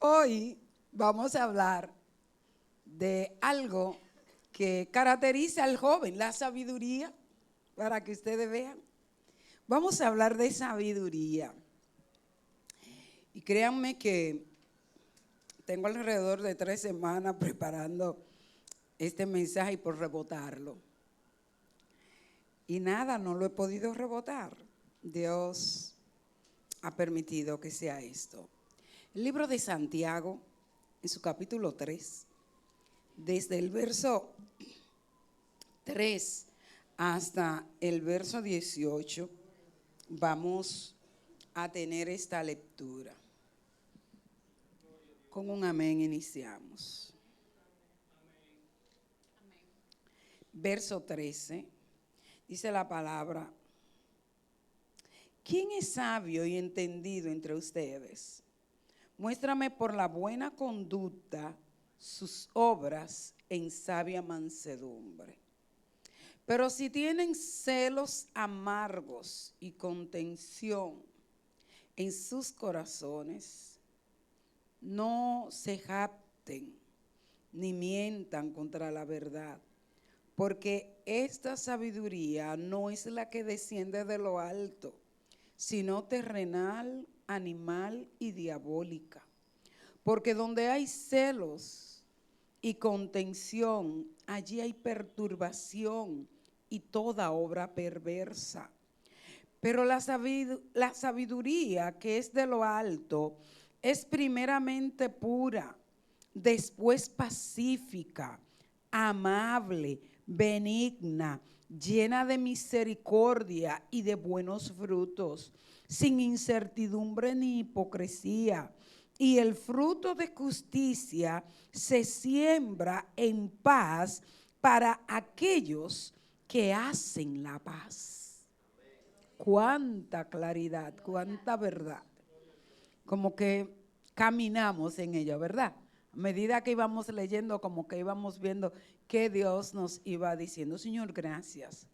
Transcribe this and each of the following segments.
Hoy vamos a hablar de algo que caracteriza al joven, la sabiduría, para que ustedes vean. Vamos a hablar de sabiduría. Y créanme que tengo alrededor de 3 semanas preparando este mensaje por rebotarlo. Y nada, no lo he podido rebotar. Dios ha permitido que sea esto. El libro de Santiago, en su capítulo 3, desde el verso 3 hasta el verso 18, vamos a tener esta lectura. Con un amén iniciamos. Verso 13, dice la palabra: ¿quién es sabio y entendido entre ustedes? Muéstrame por la buena conducta sus obras en sabia mansedumbre. Pero si tienen celos amargos y contención en sus corazones, no se jacten ni mientan contra la verdad, porque esta sabiduría no es la que desciende de lo alto, sino terrenal, animal y diabólica. Porque donde hay celos y contención, allí hay perturbación y toda obra perversa. Pero la sabiduría que es de lo alto es primeramente pura, después pacífica, amable, benigna, llena de misericordia y de buenos frutos, sin incertidumbre ni hipocresía. Y el fruto de justicia se siembra en paz para aquellos que hacen la paz. Cuánta claridad, cuánta verdad. Como que caminamos en ella, ¿verdad? A medida que íbamos leyendo, como que íbamos viendo que Dios nos iba diciendo: Señor, gracias.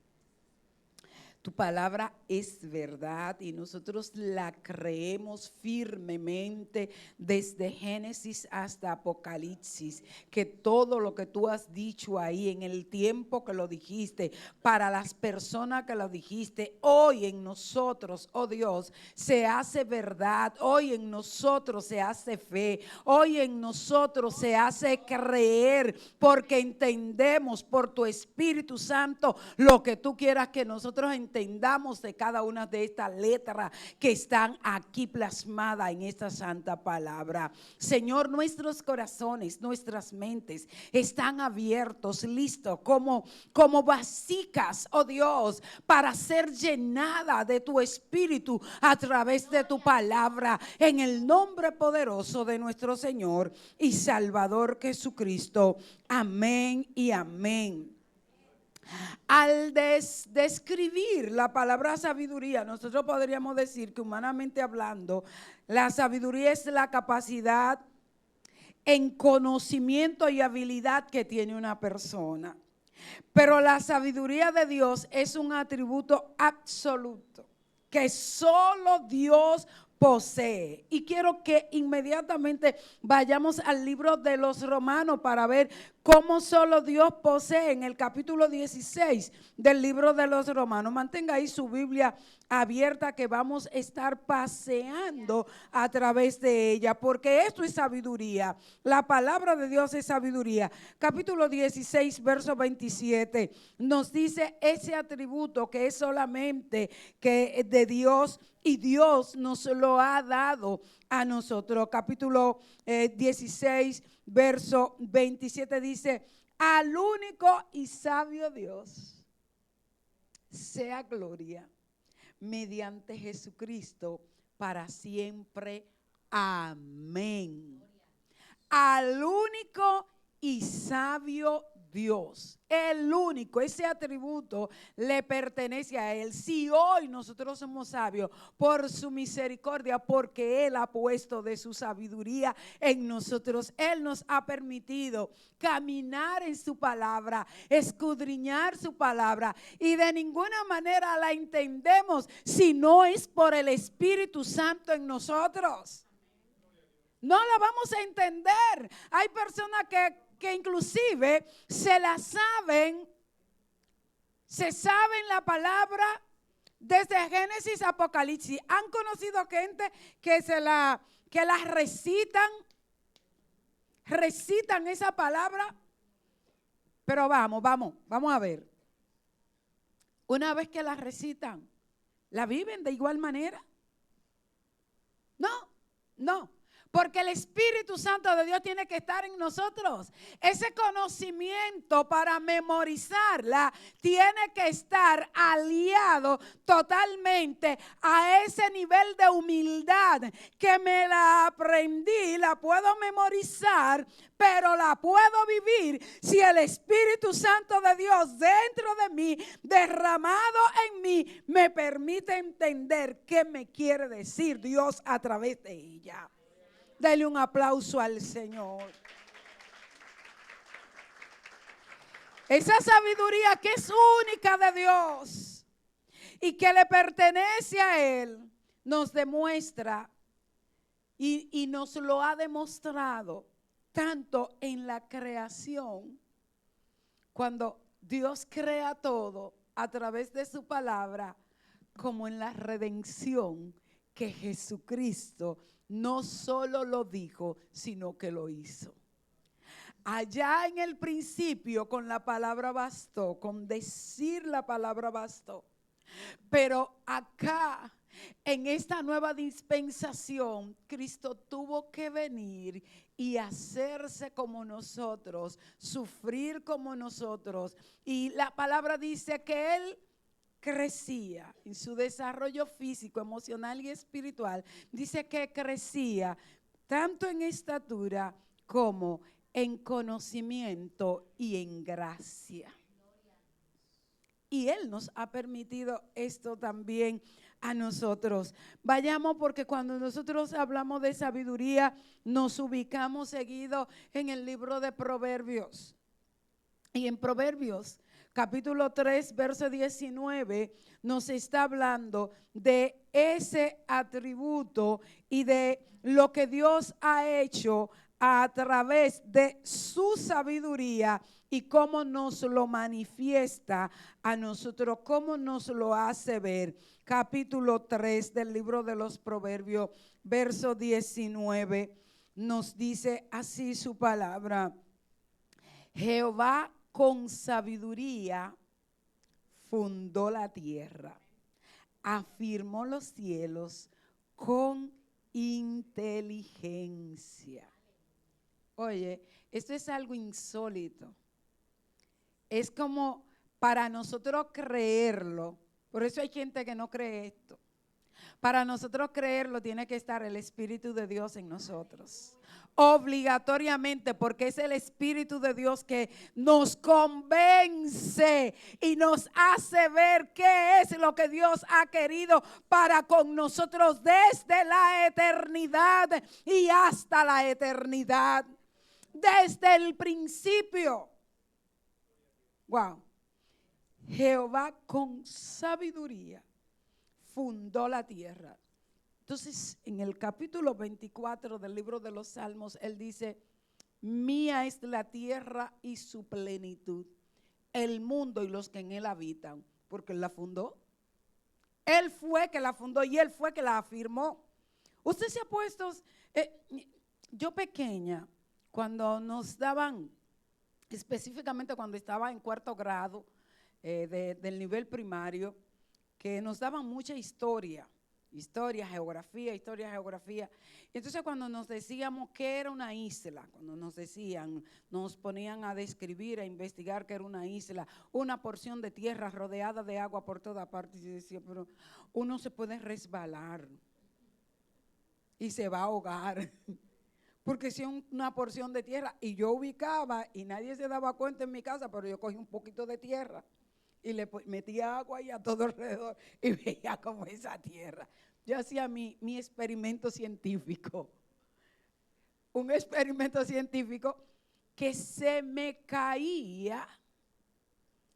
Tu palabra es verdad y nosotros la creemos firmemente desde Génesis hasta Apocalipsis, que todo lo que tú has dicho ahí en el tiempo que lo dijiste, para las personas que lo dijiste, hoy en nosotros, oh Dios, se hace verdad, hoy en nosotros se hace fe, hoy en nosotros se hace creer, porque entendemos por tu Espíritu Santo lo que tú quieras que nosotros entendamos de cada una de estas letras que están aquí plasmadas en esta santa palabra. Señor, nuestros corazones, nuestras mentes están abiertos, listos como vasijas, oh Dios, para ser llenada de tu Espíritu a través de tu palabra, en el nombre poderoso de nuestro Señor y Salvador Jesucristo. Amén y amén. Al describir la palabra sabiduría, nosotros podríamos decir que, humanamente hablando, la sabiduría es la capacidad en conocimiento y habilidad que tiene una persona. Pero la sabiduría de Dios es un atributo absoluto que solo Dios posee. Y quiero que inmediatamente vayamos al libro de los Romanos para ver cómo solo Dios posee, en el capítulo 16 del libro de los Romanos. Mantenga ahí su Biblia abierta, que vamos a estar paseando a través de ella, porque esto es sabiduría. La palabra de Dios es sabiduría. Capítulo 16, verso 27 nos dice ese atributo que es solamente que de Dios, y Dios nos lo ha dado a nosotros. Capítulo 16, verso 27 dice: al único y sabio Dios sea gloria mediante Jesucristo para siempre. Amén. Al único y sabio Dios, el único, ese atributo le pertenece a Él. Si hoy nosotros somos sabios por su misericordia, porque Él ha puesto de su sabiduría en nosotros, Él nos ha permitido caminar en su palabra, escudriñar su palabra, y de ninguna manera la entendemos si no es por el Espíritu Santo en nosotros. no la vamos a entender. Hay personas que inclusive se saben la palabra desde Génesis a Apocalipsis. ¿Han conocido gente que la recitan esa palabra? Pero vamos a ver. Una vez que la recitan, ¿la viven de igual manera? No. Porque el Espíritu Santo de Dios tiene que estar en nosotros. Ese conocimiento para memorizarla tiene que estar aliado totalmente a ese nivel de humildad que me la aprendí, la puedo memorizar, pero la puedo vivir si el Espíritu Santo de Dios dentro de mí, derramado en mí, me permite entender qué me quiere decir Dios a través de ella. Dale un aplauso al Señor. Esa sabiduría que es única de Dios y que le pertenece a Él, nos demuestra y nos lo ha demostrado tanto en la creación, cuando Dios crea todo a través de su palabra, como en la redención, que Jesucristo no solo lo dijo, sino que lo hizo. Allá en el principio con la palabra bastó, con decir la palabra bastó. Pero acá, en esta nueva dispensación, Cristo tuvo que venir y hacerse como nosotros, sufrir como nosotros. Y la palabra dice que Él crecía en su desarrollo físico, emocional y espiritual. Dice que crecía tanto en estatura como en conocimiento y en gracia. Y Él nos ha permitido esto también a nosotros. Vayamos, porque cuando nosotros hablamos de sabiduría, nos ubicamos seguido en el libro de Proverbios. Y en Proverbios capítulo 3, verso 19, nos está hablando de ese atributo y de lo que Dios ha hecho a través de su sabiduría y cómo nos lo manifiesta a nosotros, cómo nos lo hace ver. Capítulo 3 del libro de los Proverbios, verso 19, nos dice así su palabra: Jehová con sabiduría fundó la tierra, afirmó los cielos con inteligencia. Oye, esto es algo insólito. Es como para nosotros creerlo, por eso hay gente que no cree esto. Para nosotros creerlo tiene que estar el Espíritu de Dios en nosotros. Obligatoriamente, porque es el Espíritu de Dios que nos convence y nos hace ver qué es lo que Dios ha querido para con nosotros desde la eternidad y hasta la eternidad. Desde el principio. Wow. Jehová con sabiduría fundó la tierra. Entonces, en el capítulo 24 del libro de los Salmos, él dice: mía es la tierra y su plenitud, el mundo y los que en él habitan, porque él la fundó. Él fue que la fundó y él fue que la afirmó. Usted se ha puesto, yo pequeña, cuando nos daban, específicamente cuando estaba en cuarto grado del nivel primario, que nos daban mucha historia, geografía. Entonces cuando nos decíamos que era una isla, nos ponían a describir, a investigar que era una isla, una porción de tierra rodeada de agua por toda parte. Y yo decía, pero uno se puede resbalar y se va a ahogar. Porque si es una porción de tierra, y yo ubicaba y nadie se daba cuenta en mi casa, pero yo cogí un poquito de tierra y le metía agua ahí a todo alrededor y veía como esa tierra. Yo hacía mi experimento científico. Un experimento científico que se me caía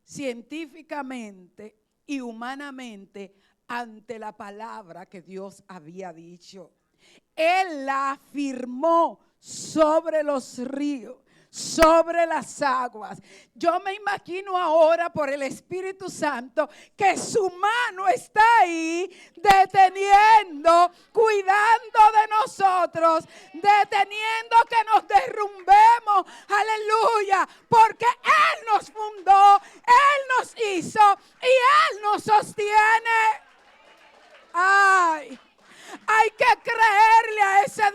científicamente y humanamente ante la palabra que Dios había dicho. Él la afirmó sobre los ríos, sobre las aguas. Yo me imagino ahora por el Espíritu Santo que su mano está ahí deteniendo, cuidando de nosotros, deteniendo que nos derrumbemos. Aleluya, porque Él nos fundó, Él nos hizo y Él nos sostiene. Ay, hay que creerle a ese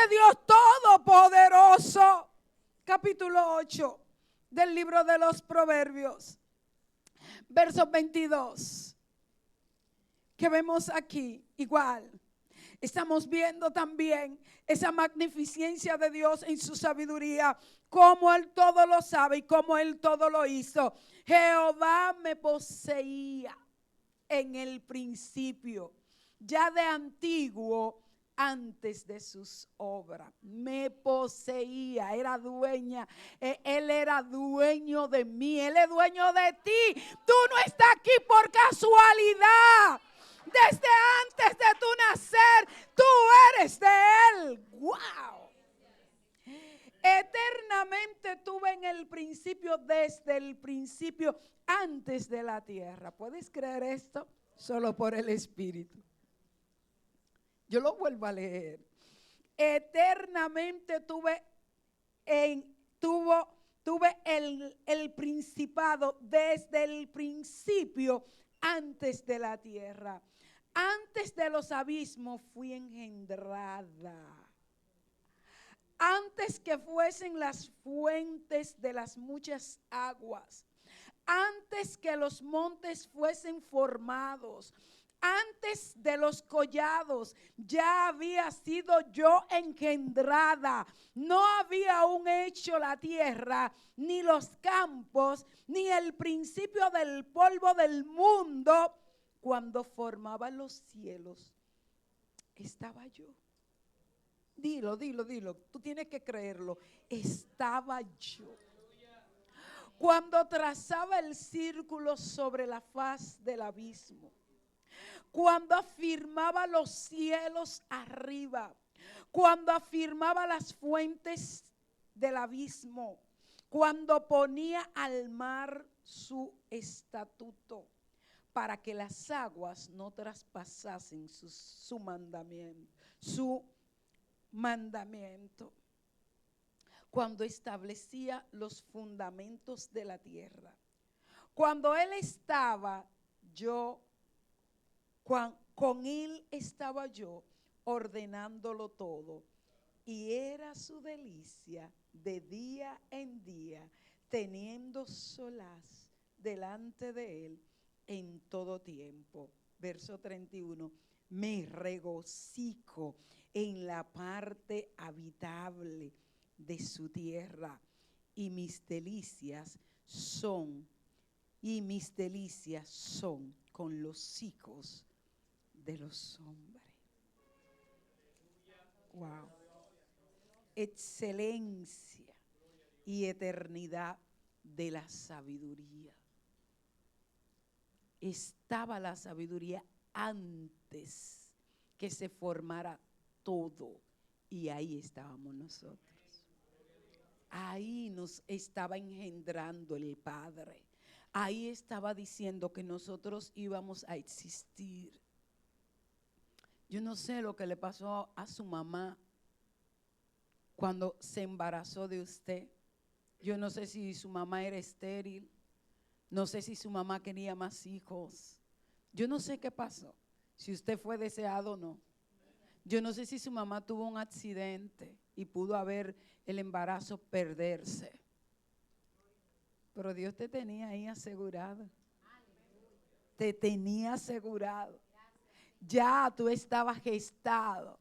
Dios todopoderoso. Capítulo 8 del libro de los Proverbios, verso 22, que vemos aquí igual. Estamos viendo también esa magnificencia de Dios en su sabiduría, como Él todo lo sabe y como Él todo lo hizo. Jehová me poseía en el principio, ya de antiguo, antes de sus obras. Me poseía, era dueña. Él era dueño de mí, Él es dueño de ti. Tú no estás aquí por casualidad. Desde antes de tu nacer, tú eres de Él. ¡Wow! Eternamente tuve en el principio, desde el principio, antes de la tierra. ¿Puedes creer esto? Solo por el Espíritu. Yo lo vuelvo a leer. Eternamente tuve el principado desde el principio, antes de la tierra. Antes de los abismos fui engendrada. Antes que fuesen las fuentes de las muchas aguas, antes que los montes fuesen formados, antes de los collados, ya había sido yo engendrada. No había aún hecho la tierra, ni los campos, ni el principio del polvo del mundo. Cuando formaba los cielos, estaba yo. Dilo. Tú tienes que creerlo. Estaba yo. Cuando trazaba el círculo sobre la faz del abismo. Cuando afirmaba los cielos arriba. Cuando afirmaba las fuentes del abismo. Cuando ponía al mar su estatuto, para que las aguas no traspasasen su mandamiento, cuando establecía los fundamentos de la tierra, cuando Él estaba, con Él estaba yo, ordenándolo todo, y era su delicia de día en día, teniendo solaz delante de Él en todo tiempo. Verso 31, me regocijo en la parte habitable de su tierra, y mis delicias son con los hijos de los hombres. Wow. Excelencia y eternidad de la sabiduría. Estaba la sabiduría antes que se formara todo, y ahí estábamos nosotros. Ahí nos estaba engendrando el Padre. Ahí estaba diciendo que nosotros íbamos a existir. Yo no sé lo que le pasó a su mamá cuando se embarazó de usted. Yo no sé si su mamá era estéril. No sé si su mamá quería más hijos. Yo no sé qué pasó, si usted fue deseado o no. Yo no sé si su mamá tuvo un accidente y pudo haber el embarazo perderse. Pero Dios te tenía ahí asegurado. Te tenía asegurado. Ya tú estabas gestado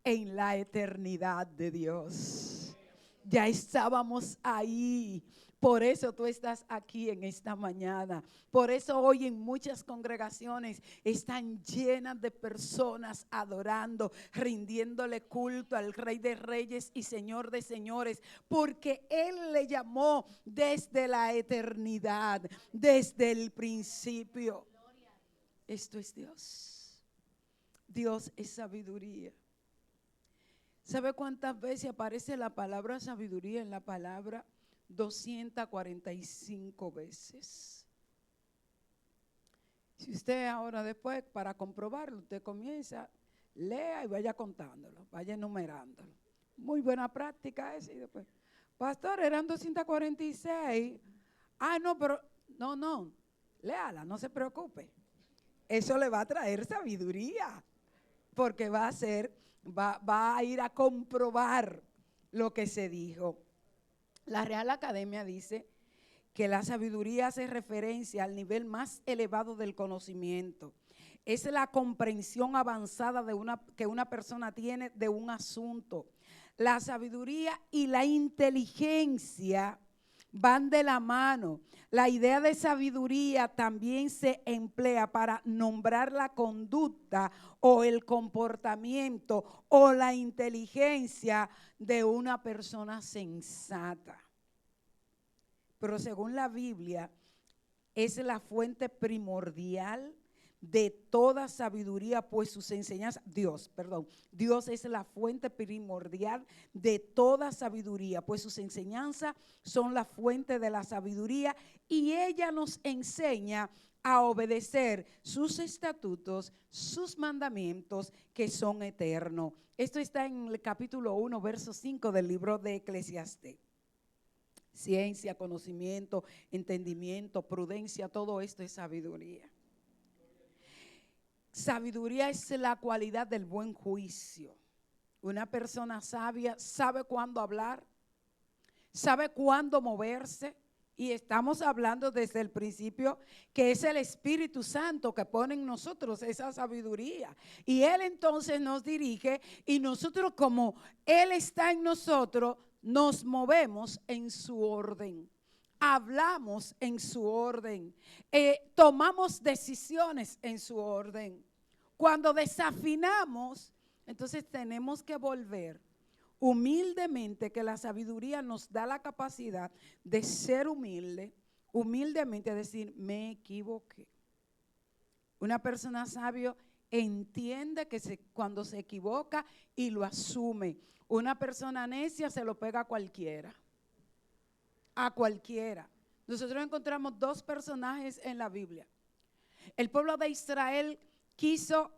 en la eternidad de Dios. Ya estábamos ahí. Por eso tú estás aquí en esta mañana. Por eso hoy en muchas congregaciones están llenas de personas adorando, rindiéndole culto al Rey de Reyes y Señor de Señores, porque Él le llamó desde la eternidad, desde el principio. Esto es Dios. Dios es sabiduría. ¿Sabe cuántas veces aparece la palabra sabiduría en la palabra? 245 veces. Si usted ahora después, para comprobarlo, usted comienza, lea y vaya contándolo, vaya enumerándolo. Muy buena práctica esa. Y después, pastor, eran 246. No, pero no, léala, no se preocupe. Eso le va a traer sabiduría, porque va a ir a comprobar lo que se dijo. La Real Academia dice que la sabiduría hace referencia al nivel más elevado del conocimiento. Es la comprensión avanzada que una persona tiene de un asunto. La sabiduría y la inteligencia van de la mano. La idea de sabiduría también se emplea para nombrar la conducta o el comportamiento o la inteligencia de una persona sensata. Pero según la Biblia, es la fuente primordial de toda sabiduría, pues sus enseñanzas, Dios es la fuente primordial de toda sabiduría, pues sus enseñanzas son la fuente de la sabiduría y ella nos enseña a obedecer sus estatutos, sus mandamientos que son eternos. Esto está en el capítulo 1, verso 5 del libro de Eclesiastés. Ciencia, conocimiento, entendimiento, prudencia, todo esto es sabiduría. Sabiduría es la cualidad del buen juicio. Una persona sabia sabe cuándo hablar, sabe cuándo moverse. Y estamos hablando desde el principio que es el Espíritu Santo que pone en nosotros esa sabiduría. Y Él entonces nos dirige y nosotros, como Él está en nosotros, nos movemos en su orden. Hablamos en su orden, tomamos decisiones en su orden. Cuando desafinamos, entonces tenemos que volver humildemente, que la sabiduría nos da la capacidad de ser humilde, humildemente decir, me equivoqué. Una persona sabia entiende que cuando se equivoca y lo asume. Una persona necia se lo pega a cualquiera. A cualquiera. Nosotros encontramos dos personajes en la Biblia. El pueblo de Israel quiso,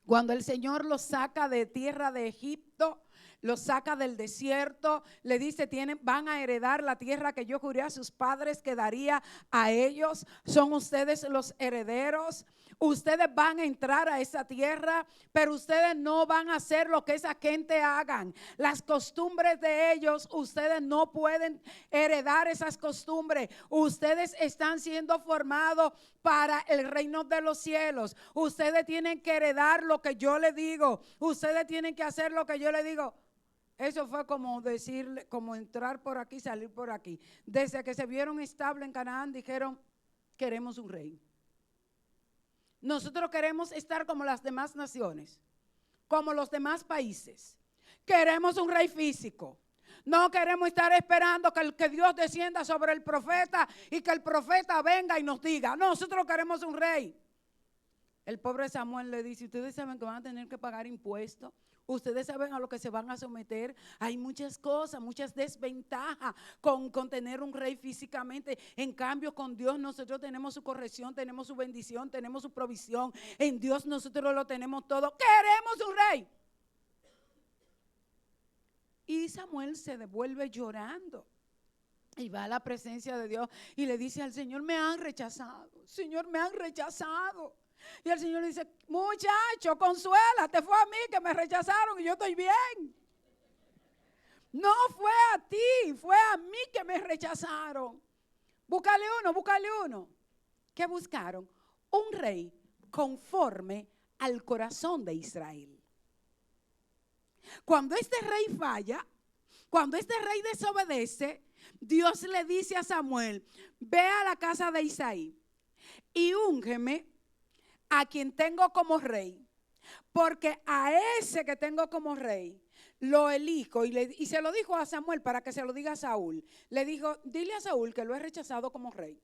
cuando el Señor los saca de tierra de Egipto, los saca del desierto, le dice, van a heredar la tierra que yo juré a sus padres que daría a ellos. Son ustedes los herederos. Ustedes van a entrar a esa tierra, pero ustedes no van a hacer lo que esa gente hagan. Las costumbres de ellos, ustedes no pueden heredar esas costumbres. Ustedes están siendo formados para el reino de los cielos. Ustedes tienen que heredar lo que yo les digo. Ustedes tienen que hacer lo que yo les digo. Eso fue como decirle, como entrar por aquí, salir por aquí. Desde que se vieron estables en Canaán, dijeron, queremos un rey. Nosotros queremos estar como las demás naciones, como los demás países. Queremos un rey físico. No queremos estar esperando que Dios descienda sobre el profeta y que el profeta venga y nos diga. No, nosotros queremos un rey. El pobre Samuel le dice, ustedes saben que van a tener que pagar impuestos. Ustedes saben a lo que se van a someter. Hay muchas cosas, muchas desventajas con tener un rey físicamente. En cambio, con Dios nosotros tenemos su corrección, tenemos su bendición, tenemos su provisión. En Dios nosotros lo tenemos todo. Queremos un rey. Y Samuel se devuelve llorando. Y va a la presencia de Dios y le dice al Señor, me han rechazado. Señor, me han rechazado. Y el Señor le dice, muchacho, consuélate, fue a mí que me rechazaron y yo estoy bien. No fue a ti, fue a mí que me rechazaron. Búscale uno. ¿Qué buscaron? Un rey conforme al corazón de Israel. Cuando este rey falla, cuando este rey desobedece, Dios le dice a Samuel, ve a la casa de Isaí y úngeme a quien tengo como rey, porque a ese que tengo como rey lo elijo. Y se lo dijo a Samuel para que se lo diga a Saúl. Le dijo, dile a Saúl que lo he rechazado como rey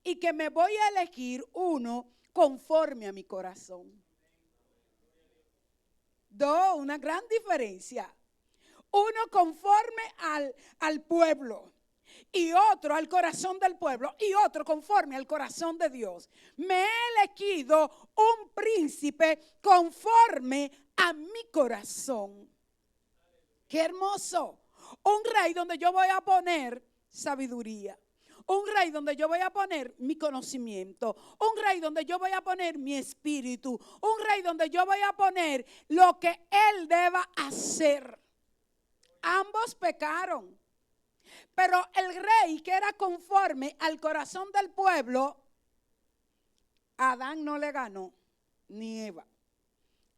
y que me voy a elegir uno conforme a mi corazón. Dos, una gran diferencia. Uno conforme al pueblo y otro al corazón del pueblo y otro conforme al corazón de Dios. Me he elegido un príncipe conforme a mi corazón. Qué hermoso. Un rey donde yo voy a poner sabiduría. Un rey donde yo voy a poner mi conocimiento. Un rey donde yo voy a poner mi espíritu. Un rey donde yo voy a poner lo que él deba hacer. Ambos pecaron. Pero el rey que era conforme al corazón del pueblo, Adán no le ganó, ni Eva.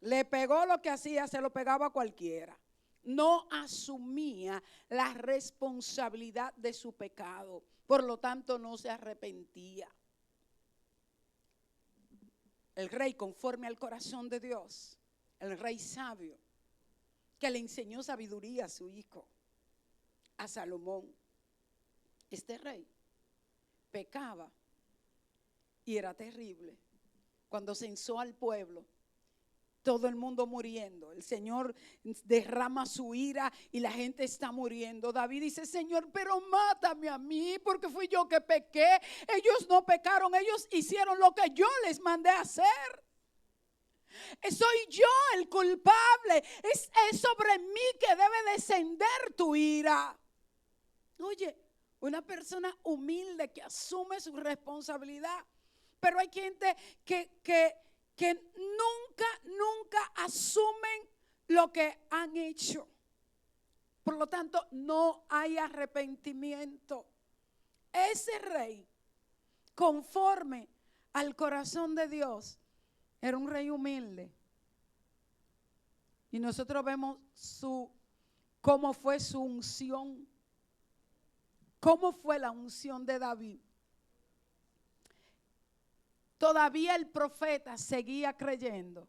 Le pegó lo que hacía, se lo pegaba a cualquiera. No asumía la responsabilidad de su pecado. Por lo tanto, no se arrepentía. El rey conforme al corazón de Dios, el rey sabio, que le enseñó sabiduría a su hijo, a Salomón. Este rey pecaba y era terrible. Cuando censó al pueblo, todo el mundo muriendo. El Señor derrama su ira y la gente está muriendo. David dice: Señor, pero mátame a mí, porque fui yo que pequé. Ellos no pecaron, ellos hicieron lo que yo les mandé a hacer. Soy yo el culpable. Es sobre mí que debe descender tu ira. Oye, una persona humilde que asume su responsabilidad. Pero hay gente que nunca asumen lo que han hecho. Por lo tanto, no hay arrepentimiento. Ese rey, conforme al corazón de Dios, era un rey humilde. Y nosotros vemos cómo fue su unción. ¿Cómo fue la unción de David? Todavía el profeta seguía creyendo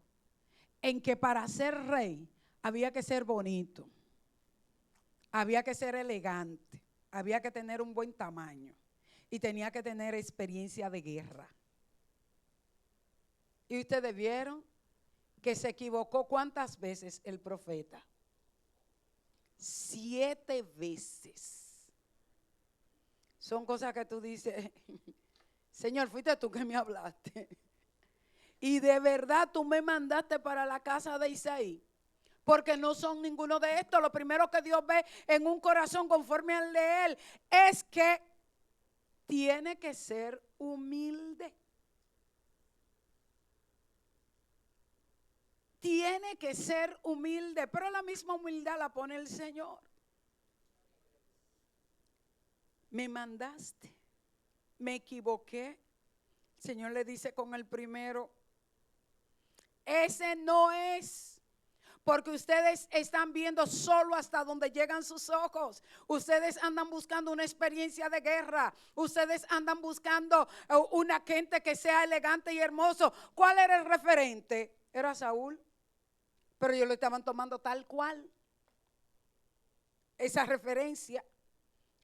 en que para ser rey había que ser bonito, había que ser elegante, había que tener un buen tamaño y tenía que tener experiencia de guerra. Y ustedes vieron que se equivocó ¿cuántas veces el profeta? 7 veces. Son cosas que tú dices: Señor, fuiste tú que me hablaste. Y de verdad tú me mandaste para la casa de Isaí. Porque no son ninguno de estos. Lo primero que Dios ve en un corazón conforme al de Él es que tiene que ser humilde. Tiene que ser humilde. Pero la misma humildad la pone el Señor. Me mandaste. Me equivoqué. El Señor le dice con el primero: ese no es, porque ustedes están viendo solo hasta donde llegan sus ojos. Ustedes andan buscando una experiencia de guerra. Ustedes andan buscando una gente que sea elegante y hermoso. ¿Cuál era el referente? Era Saúl. Pero ellos lo estaban tomando tal cual. Esa referencia.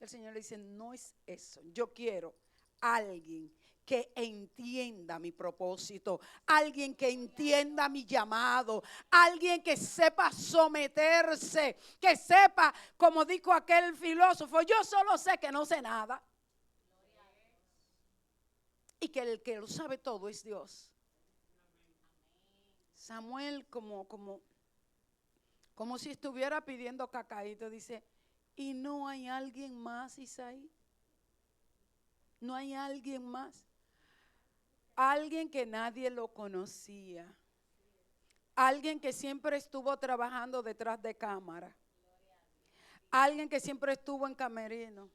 El Señor le dice: no es eso. Yo quiero alguien que entienda mi propósito, alguien que entienda mi llamado, alguien que sepa someterse, que sepa, como dijo aquel filósofo: yo solo sé que no sé nada. Y que el que lo sabe todo es Dios. Samuel, como si estuviera pidiendo cacaíto, dice: ¿y no hay alguien más, Isaí? ¿No hay alguien más? Alguien que nadie lo conocía. Alguien que siempre estuvo trabajando detrás de cámara. Alguien que siempre estuvo en camerino.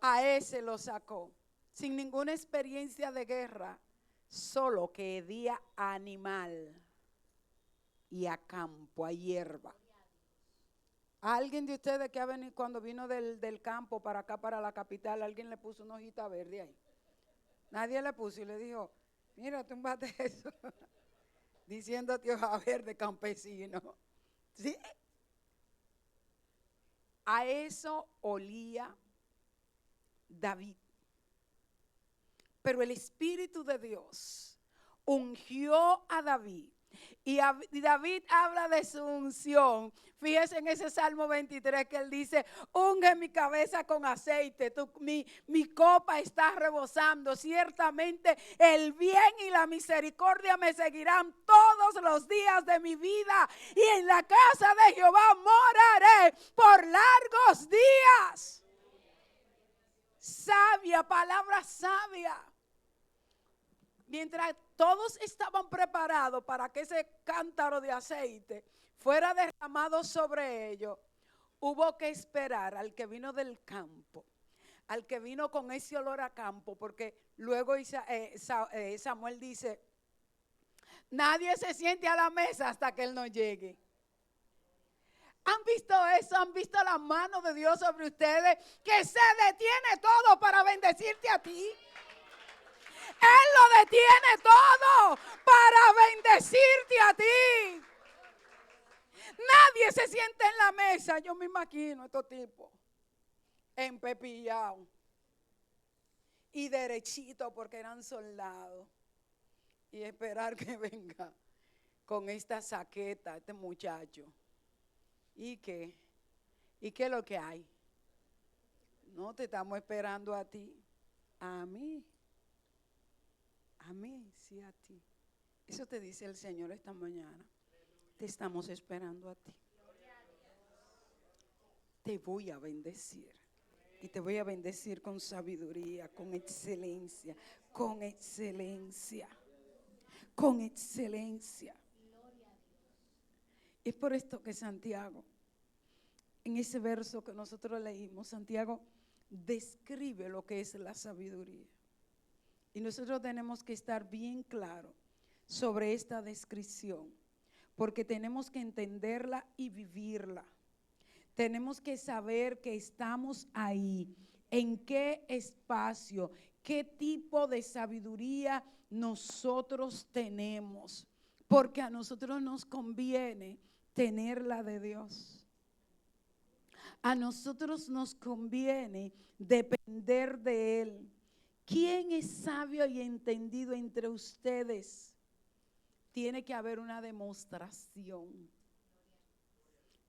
A ese lo sacó. Sin ninguna experiencia de guerra. Solo que hedía a animal. Y a campo, a hierba. ¿Alguien de ustedes que ha venido cuando vino del campo para acá, para la capital, alguien le puso una hojita verde ahí? Nadie le puso y le dijo: mira, túmbate eso. Diciéndote hoja verde, campesino. ¿Sí? A eso olía David. Pero el Espíritu de Dios ungió a David Y David habla de su unción. Fíjese en ese Salmo 23 que él dice, unge mi cabeza con aceite, mi copa está rebosando. Ciertamente el bien y la misericordia me seguirán todos los días de mi vida. Y en la casa de Jehová moraré por largos días. Sabia, palabra sabia. Mientras todos estaban preparados para que ese cántaro de aceite fuera derramado sobre ellos, hubo que esperar al que vino del campo, al que vino con ese olor a campo, porque luego Samuel dice, nadie se siente a la mesa hasta que él no llegue. ¿Han visto eso? ¿Han visto la mano de Dios sobre ustedes? Que se detiene todo para bendecirte a ti. Él lo detiene todo para bendecirte a ti. Nadie se siente en la mesa. Yo me imagino a estos tipos empepillados y derechitos porque eran soldados. Y esperar que venga con esta saqueta este muchacho. ¿Y qué? ¿Y qué es lo que hay? No te estamos esperando a ti, a mí. A mí, sí, a ti. Eso te dice el Señor esta mañana. Te estamos esperando a ti. Te voy a bendecir. Y te voy a bendecir con sabiduría, con excelencia, con excelencia, con excelencia. Es por esto que Santiago, en ese verso que nosotros leímos, Santiago describe lo que es la sabiduría. Y nosotros tenemos que estar bien claros sobre esta descripción, porque tenemos que entenderla y vivirla. Tenemos que saber que estamos ahí, en qué espacio, qué tipo de sabiduría nosotros tenemos, porque a nosotros nos conviene tener la de Dios. A nosotros nos conviene depender de Él. ¿Quién es sabio y entendido entre ustedes? Tiene que haber una demostración.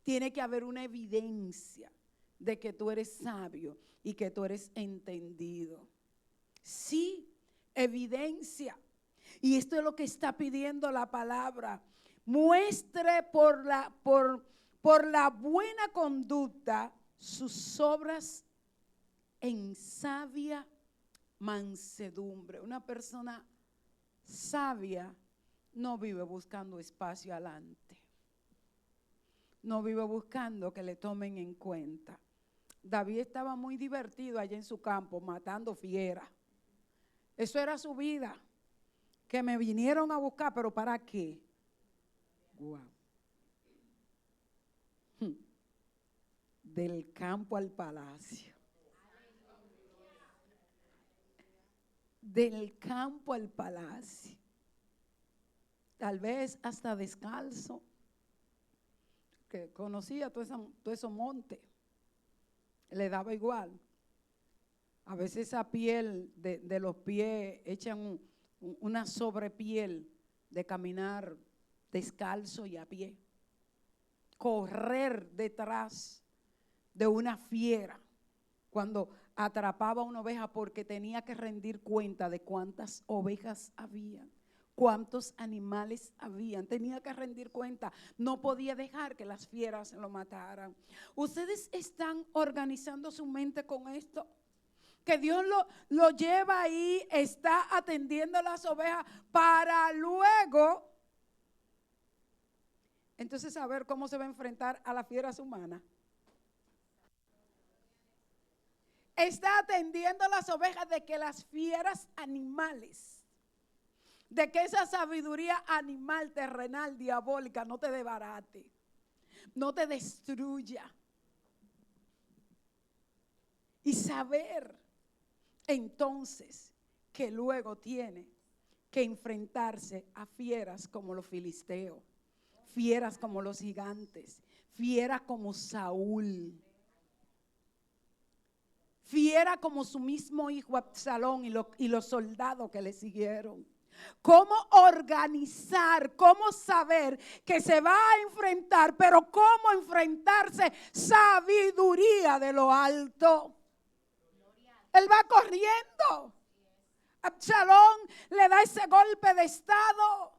Tiene que haber una evidencia de que tú eres sabio y que tú eres entendido. Sí, evidencia. Y esto es lo que está pidiendo la palabra. Muestre por la buena conducta sus obras en sabia mansedumbre. Una persona sabia no vive buscando espacio adelante. No vive buscando que le tomen en cuenta. David estaba muy divertido allá en su campo matando fieras. Eso era su vida. Que me vinieron a buscar, pero ¿para qué? Wow. Del campo al palacio. Del campo al palacio. Tal vez hasta descalzo. Que conocía todo esos montes. Le daba igual. A veces esa piel de los pies echan una sobrepiel de caminar descalzo y a pie. Correr detrás de una fiera cuando atrapaba una oveja, porque tenía que rendir cuenta de cuántas ovejas habían, cuántos animales habían. Tenía que rendir cuenta. No podía dejar que las fieras lo mataran. Ustedes están organizando su mente con esto. Que Dios lo lleva ahí, está atendiendo las ovejas para luego entonces saber cómo se va a enfrentar a las fieras humanas. Está atendiendo las ovejas de que las fieras animales, de que esa sabiduría animal, terrenal, diabólica no te desbarate, no te destruya. Y saber entonces que luego tiene que enfrentarse a fieras como los filisteos, fieras como los gigantes, fieras como Saúl, fiera como su mismo hijo Absalón y los soldados que le siguieron. cómo organizar, cómo saber que se va a enfrentar, pero cómo enfrentarse, sabiduría de lo alto. Él va corriendo. Absalón le da ese golpe de estado,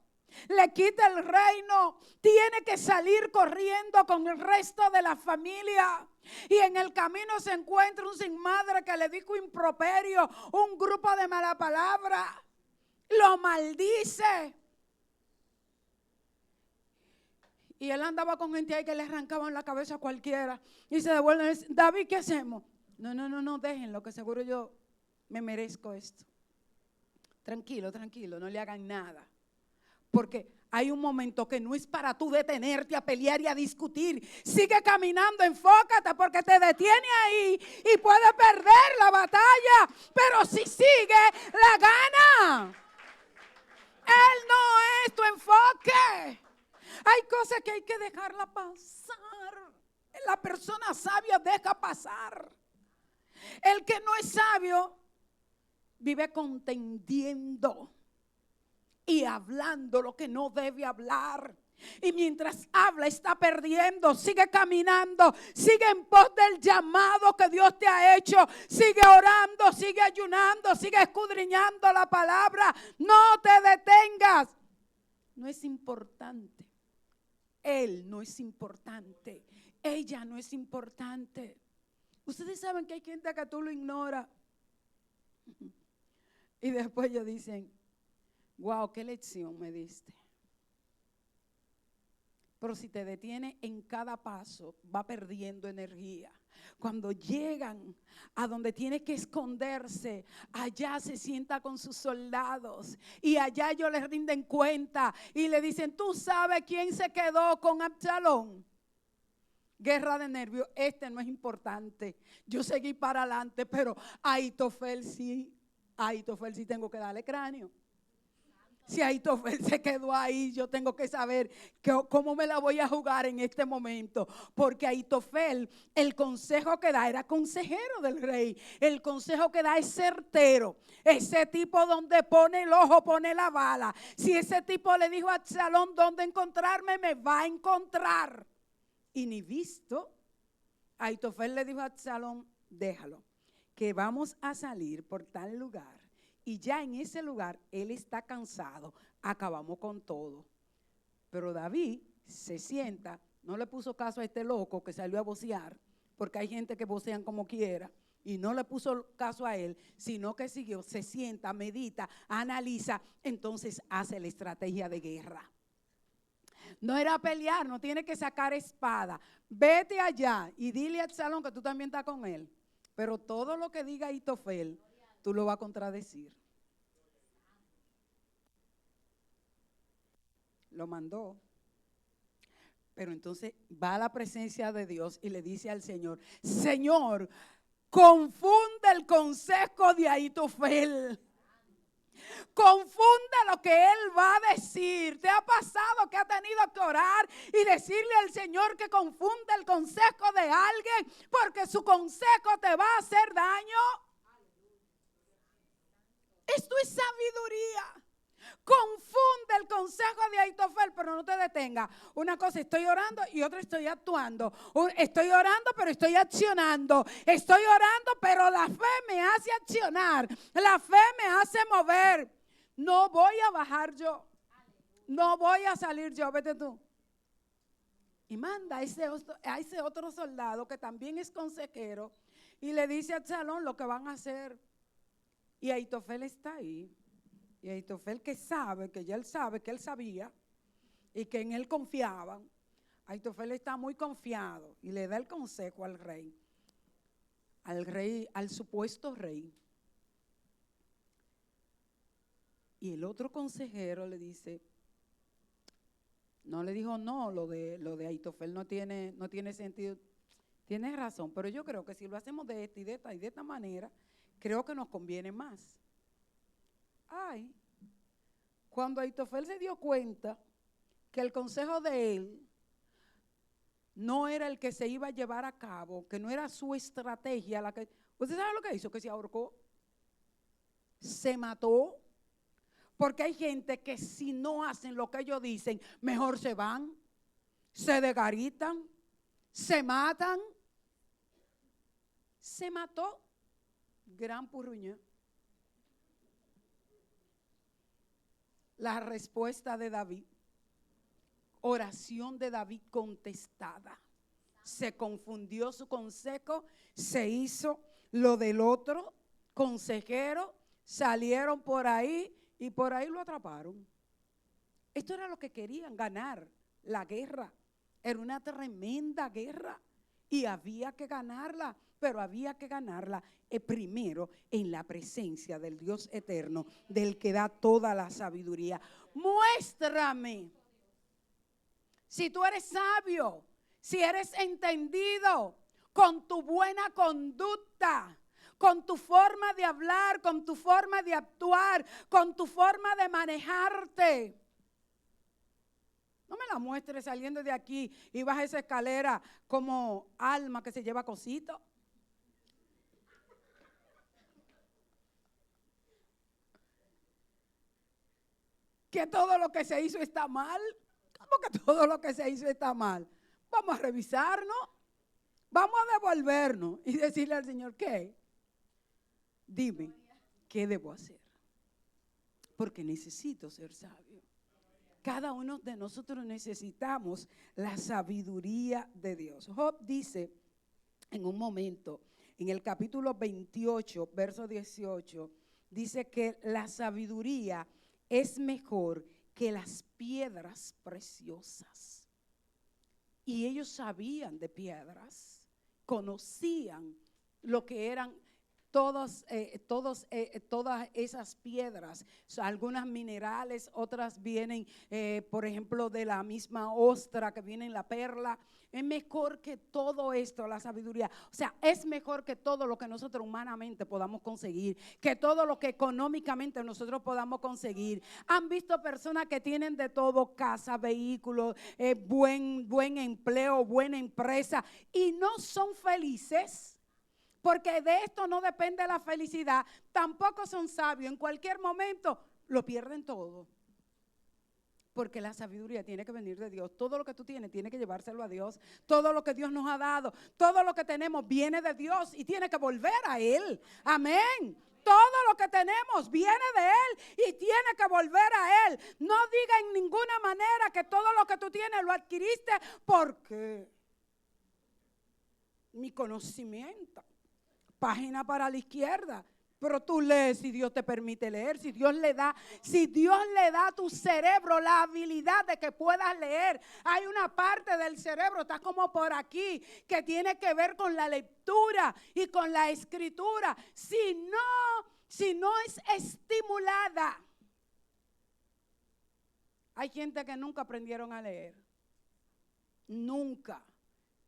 le quita el reino, tiene que salir corriendo con el resto de la familia. Y en el camino se encuentra un sin madre que le dijo improperio, un grupo de mala palabra, lo maldice. Y él andaba con gente ahí que le arrancaban la cabeza a cualquiera. Y se devuelven y dice, David, ¿qué hacemos? No, déjenlo, que seguro yo me merezco esto. Tranquilo, no le hagan nada. Porque hay un momento que no es para tú detenerte a pelear y a discutir. Sigue caminando, enfócate, porque te detiene ahí y puede perder la batalla. Pero si sigue, la gana. Él no es tu enfoque. Hay cosas que hay que dejarla pasar. La persona sabia deja pasar. El que no es sabio vive contendiendo y hablando lo que no debe hablar. Y mientras habla está perdiendo. Sigue caminando, sigue en pos del llamado que Dios te ha hecho. Sigue orando, sigue ayunando, sigue escudriñando la palabra. No te detengas. No es importante. Él no es importante. Ella no es importante. Ustedes saben que hay gente que tú lo ignoras. Y después ellos dicen, wow, qué lección me diste. Pero si te detiene en cada paso, va perdiendo energía. Cuando llegan a donde tiene que esconderse, allá se sienta con sus soldados y allá ellos les rinden cuenta y le dicen, ¿tú sabes quién se quedó con Absalón? Guerra de nervios, este no es importante. Yo seguí para adelante, pero a Ahitofel sí tengo que darle cráneo. Si Ahitofel se quedó ahí, yo tengo que saber cómo me la voy a jugar en este momento. Porque Ahitofel, el consejo que da, era consejero del rey. El consejo que da es certero. Ese tipo donde pone el ojo, pone la bala. Si ese tipo le dijo a Absalón dónde encontrarme, me va a encontrar. Y ni visto, Ahitofel le dijo a Absalón, déjalo, que vamos a salir por tal lugar. Y ya en ese lugar él está cansado, acabamos con todo. Pero David se sienta, no le puso caso a este loco que salió a vocear, porque hay gente que vocean como quiera, y no le puso caso a él, sino que siguió, se sienta, medita, analiza, entonces hace la estrategia de guerra. No era pelear, no tiene que sacar espada. Vete allá y dile a Absalón que tú también estás con él. Pero todo lo que diga Ahitofel, tú lo vas a contradecir. Lo mandó. Pero entonces va a la presencia de Dios y le dice al Señor, Señor, confunde el consejo de Ahitofel. Confunde lo que él va a decir. ¿Te ha pasado que ha tenido que orar y decirle al Señor que confunde el consejo de alguien porque su consejo te va a hacer daño? Esto es sabiduría. Confunde el consejo de Ahitofel, pero no te detenga. Una cosa estoy orando y otra estoy actuando. Estoy orando, pero estoy accionando. Estoy orando, pero la fe me hace accionar. La fe me hace mover. No voy a bajar yo. No voy a salir yo, vete tú. Y manda a ese otro soldado que también es consejero y le dice a Absalón lo que van a hacer. Y Ahitofel está ahí. Y Ahitofel que ya él sabe que él sabía y que en él confiaban. Ahitofel está muy confiado y le da el consejo al rey, al supuesto rey. Y el otro consejero le dice, no le dijo no, lo de Ahitofel no tiene sentido. Tienes razón, pero yo creo que si lo hacemos de esta y de esta manera, creo que nos conviene más. Ay, cuando Ahitofel se dio cuenta que el consejo de él no era el que se iba a llevar a cabo, que no era su estrategia, ¿usted sabe lo que hizo? Que se ahorcó, se mató, Porque hay gente que si no hacen lo que ellos dicen, mejor se van, se desgaritan, se matan. Se mató Gran Purruña. La respuesta de David, oración de David contestada. Se confundió su consejo, se hizo lo del otro consejero, salieron por ahí y por ahí lo atraparon. Esto era lo que querían, ganar la guerra. Era una tremenda guerra y había que ganarla, pero había que ganarla primero en la presencia del Dios eterno, del que da toda la sabiduría. Muéstrame si tú eres sabio, si eres entendido, con tu buena conducta, con tu forma de hablar, con tu forma de actuar, con tu forma de manejarte. No me la muestres saliendo de aquí y baja esa escalera como alma que se lleva cositos. Que todo lo que se hizo está mal. ¿Cómo que todo lo que se hizo está mal? Vamos a revisarnos, vamos a devolvernos y decirle al Señor, ¿qué? Dime, ¿qué debo hacer? Porque necesito ser sabio. Cada uno de nosotros necesitamos la sabiduría de Dios. Job dice en un momento, en el capítulo 28, verso 18, dice que la sabiduría es mejor que las piedras preciosas. Y ellos sabían de piedras, conocían lo que eran todas esas piedras, algunas minerales, otras vienen, por ejemplo, de la misma ostra que viene en la perla. Es mejor que todo esto, la sabiduría. O sea, es mejor que todo lo que nosotros humanamente podamos conseguir, que todo lo que económicamente nosotros podamos conseguir. Han visto personas que tienen de todo, casa, vehículos, buen empleo, buena empresa, y no son felices. Porque de esto no depende la felicidad, tampoco son sabios, en cualquier momento lo pierden todo. Porque la sabiduría tiene que venir de Dios, todo lo que tú tienes tiene que llevárselo a Dios, todo lo que Dios nos ha dado, todo lo que tenemos viene de Dios y tiene que volver a Él, amén. Todo lo que tenemos viene de Él y tiene que volver a Él. No diga en ninguna manera que todo lo que tú tienes lo adquiriste porque mi conocimiento. Página para la izquierda, pero tú lees si Dios te permite leer, si Dios le da a tu cerebro la habilidad de que puedas leer. Hay una parte del cerebro, está como por aquí, que tiene que ver con la lectura y con la escritura. Si no es estimulada, hay gente que nunca aprendieron a leer, nunca.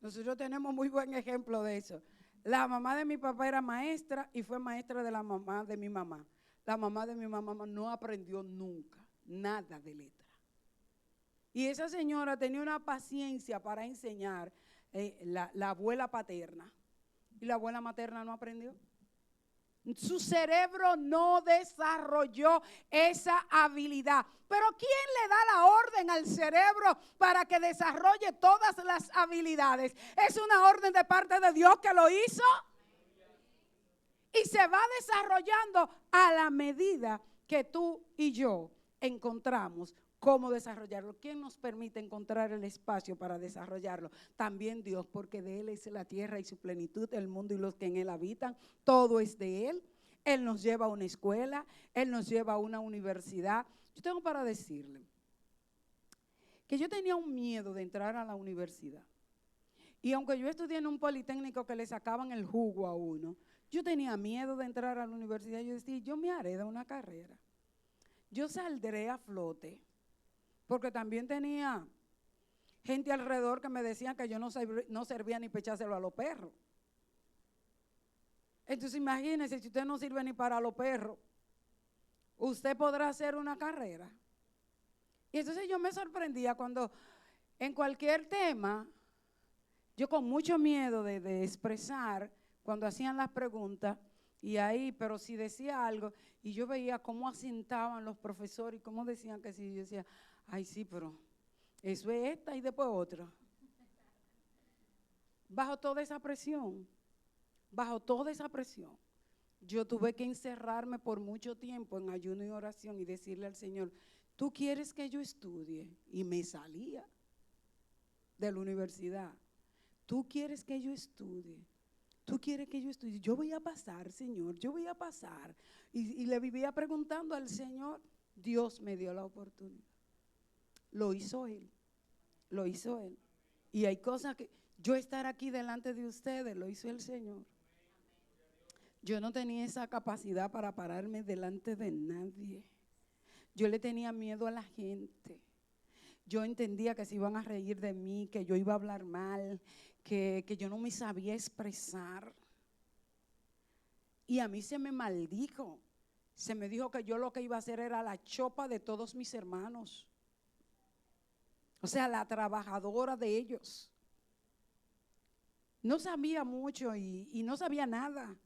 Nosotros tenemos muy buen ejemplo de eso. La mamá de mi papá era maestra y fue maestra de la mamá de mi mamá. La mamá de mi mamá no aprendió nunca nada de letra. Y esa señora tenía una paciencia para enseñar la abuela paterna. Y la abuela materna no aprendió. Su cerebro no desarrolló esa habilidad. Pero ¿quién le da la orden al cerebro para que desarrolle todas las habilidades? Es una orden de parte de Dios que lo hizo. Y se va desarrollando a la medida que tú y yo encontramos cómo desarrollarlo. ¿Quién nos permite encontrar el espacio para desarrollarlo? También Dios, porque de Él es la tierra y su plenitud, el mundo y los que en Él habitan. Todo es de Él. Él nos lleva a una escuela, Él nos lleva a una universidad. Yo tengo para decirle que yo tenía un miedo de entrar a la universidad. Y aunque yo estudié en un politécnico que le sacaban el jugo a uno, yo tenía miedo de entrar a la universidad. Yo decía, yo me haré de una carrera. Yo saldré a flote. Porque también tenía gente alrededor que me decían que yo no servía ni para echárselo a los perros. Entonces imagínense, si usted no sirve ni para los perros, usted podrá hacer una carrera. Y entonces yo me sorprendía cuando en cualquier tema, yo con mucho miedo de expresar, cuando hacían las preguntas, Y ahí, pero si decía algo, y yo veía cómo asentaban los profesores y cómo decían que sí, yo decía, ay sí, pero eso es esta y después otra. Bajo toda esa presión, yo tuve que encerrarme por mucho tiempo en ayuno y oración y decirle al Señor, ¿tú quieres que yo estudie? Y me salía de la universidad. ¿Tú quieres que yo estudie? ¿Tú quieres que yo estudie? Yo voy a pasar, Señor, yo voy a pasar. Y le vivía preguntando al Señor. Dios me dio la oportunidad. Lo hizo Él. Lo hizo Él. Y hay cosas que yo estar aquí delante de ustedes, lo hizo el Señor. Yo no tenía esa capacidad para pararme delante de nadie. Yo le tenía miedo a la gente. Yo entendía que se iban a reír de mí, que yo iba a hablar mal, que yo no me sabía expresar. Y a mí se me maldijo. Se me dijo que yo lo que iba a hacer era la chopa de todos mis hermanos. O sea, la trabajadora de ellos. No sabía mucho y no sabía nada.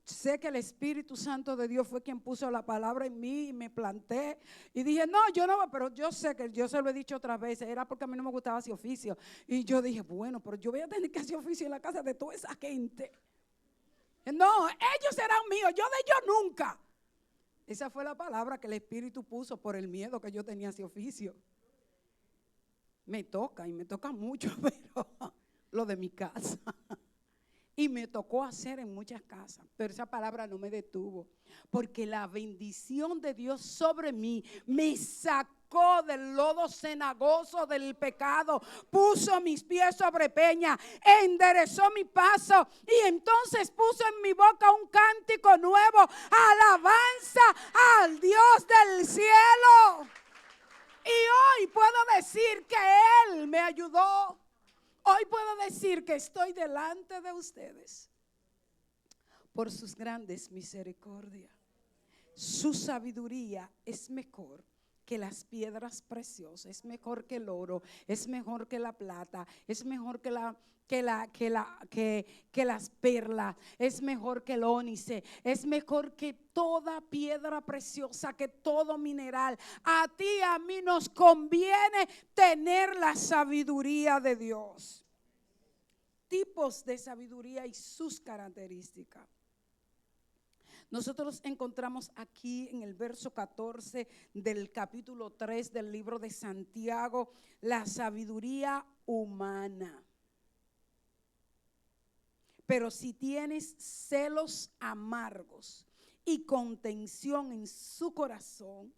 Sé que el Espíritu Santo de Dios fue quien puso la palabra en mí y me planté y dije, no, yo no, pero yo sé que yo se lo he dicho otras veces, era porque a mí no me gustaba ese oficio. Y yo dije, bueno, pero yo voy a tener que hacer oficio en la casa de toda esa gente. No, ellos serán míos, yo de ellos nunca. Esa fue la palabra que el Espíritu puso por el miedo que yo tenía a ese oficio. Me toca y me toca mucho, pero lo de mi casa. Y me tocó hacer en muchas casas, pero esa palabra no me detuvo, porque la bendición de Dios sobre mí me sacó del lodo cenagoso del pecado, puso mis pies sobre peña, enderezó mi paso y entonces puso en mi boca un cántico nuevo, alabanza al Dios del cielo. Y hoy puedo decir que Él me ayudó. Hoy puedo decir que estoy delante de ustedes por sus grandes misericordias. Su sabiduría es mejor que las piedras preciosas, es mejor que el oro, es mejor que la plata, es mejor que las perlas, es mejor que el ónice, es mejor que toda piedra preciosa, que todo mineral. A ti y a mí nos conviene tener la sabiduría de Dios. Tipos de sabiduría y sus características. Nosotros encontramos aquí en el verso 14 del capítulo 3 del libro de Santiago la sabiduría humana. Pero si tienes celos amargos y contención en su corazón,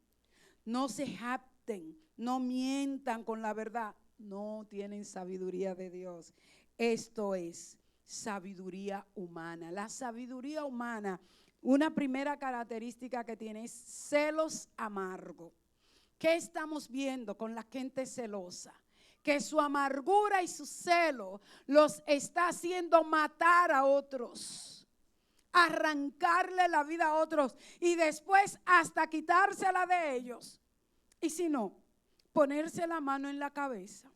no se jacten, no mientan con la verdad, no tienen sabiduría de Dios. Esto es sabiduría humana. La sabiduría humana, una primera característica que tiene es celos amargos. ¿Qué estamos viendo con la gente celosa? Que su amargura y su celo los está haciendo matar a otros, arrancarle la vida a otros y después hasta quitársela de ellos. Y si no, ponerse la mano en la cabeza,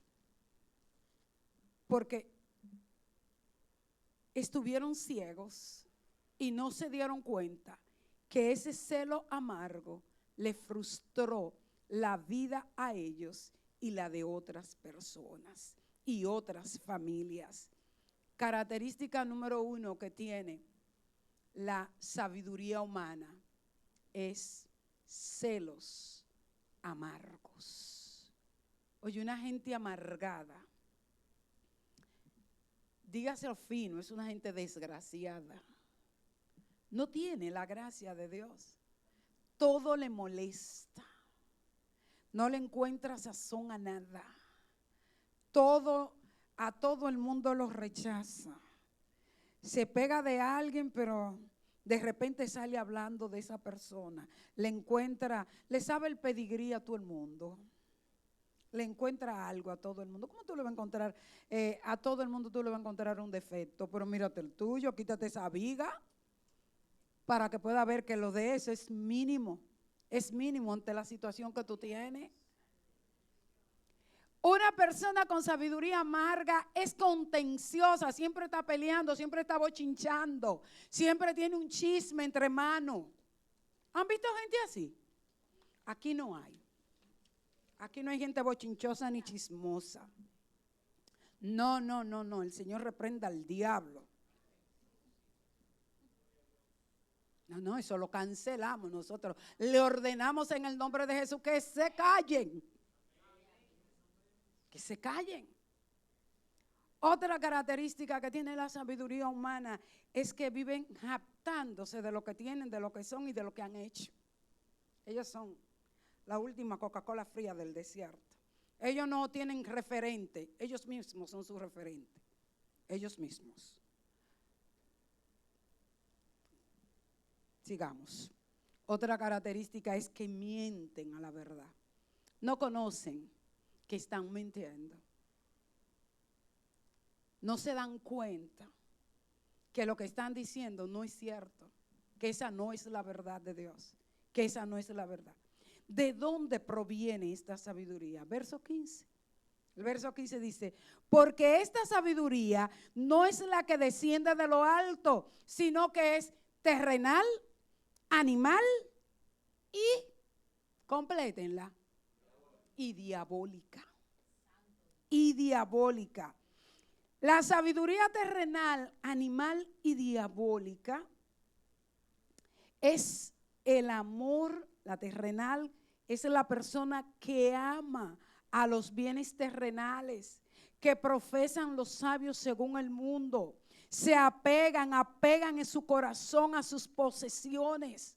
porque estuvieron ciegos y no se dieron cuenta que ese celo amargo le frustró la vida a ellos y la de otras personas y otras familias. Característica número 1 que tiene la sabiduría humana es celos amargos. Oye, una gente amargada, dígaselo fino, es una gente desgraciada. No tiene la gracia de Dios. Todo le molesta. No le encuentra sazón a nada. A todo el mundo lo rechaza. Se pega de alguien, pero de repente sale hablando de esa persona. Le sabe el pedigrí a todo el mundo. Le encuentra algo a todo el mundo. ¿Cómo tú le vas a encontrar? A todo el mundo tú le vas a encontrar un defecto, pero mírate el tuyo, quítate esa viga para que pueda ver que lo de eso es mínimo ante la situación que tú tienes. Una persona con sabiduría amarga es contenciosa, siempre está peleando, siempre está bochinchando, siempre tiene un chisme entre manos. ¿Han visto gente así? Aquí no hay. Aquí no hay gente bochinchosa ni chismosa. No, no, no, no. El Señor reprenda al diablo. No, no, eso lo cancelamos nosotros. Le ordenamos en el nombre de Jesús que se callen. Que se callen. Otra característica que tiene la sabiduría humana es que viven jactándose de lo que tienen, de lo que son y de lo que han hecho. Ellos son la última Coca-Cola fría del desierto. Ellos no tienen referente, ellos mismos son su referente. Ellos mismos. Sigamos. Otra característica es que mienten a la verdad. No conocen que están mintiendo. No se dan cuenta que lo que están diciendo no es cierto, que esa no es la verdad de Dios, que esa no es la verdad. ¿De dónde proviene esta sabiduría? Verso 15. El verso 15 dice, porque esta sabiduría no es la que desciende de lo alto, sino que es terrenal, animal y, complétenla, y diabólica. Y diabólica. La sabiduría terrenal, animal y diabólica es el amor, la terrenal es la persona que ama a los bienes terrenales, que profesan los sabios según el mundo, se apegan en su corazón a sus posesiones,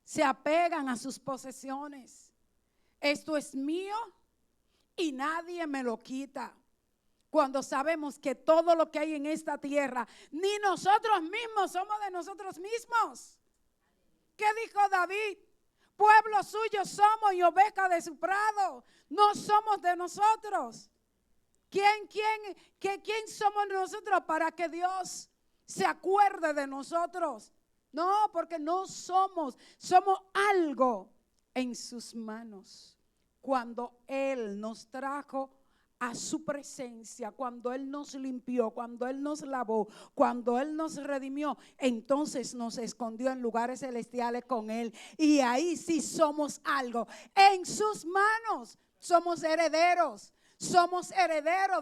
se apegan a sus posesiones. Esto es mío y nadie me lo quita. Cuando sabemos que todo lo que hay en esta tierra, ni nosotros mismos somos de nosotros mismos. ¿Qué dijo David? Pueblo suyo somos y oveja de su prado. No somos de nosotros. ¿Quién somos nosotros para que Dios se acuerde de nosotros? No, porque no somos algo en sus manos. Cuando Él nos trajo a su presencia, cuando Él nos limpió, cuando Él nos lavó, cuando Él nos redimió, entonces nos escondió en lugares celestiales con Él. Y ahí sí somos algo. En sus manos somos herederos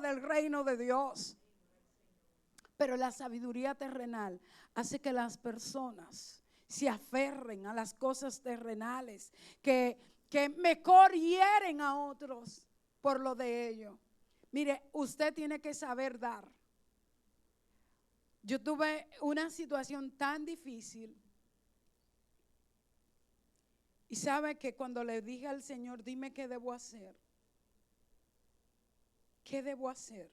del reino de Dios. Pero la sabiduría terrenal hace que las personas se aferren a las cosas terrenales, que mejor hieren a otros por lo de ellos. Mire, usted tiene que saber dar. Yo tuve una situación tan difícil y sabe que cuando le dije al Señor, dime qué debo hacer. ¿Qué debo hacer?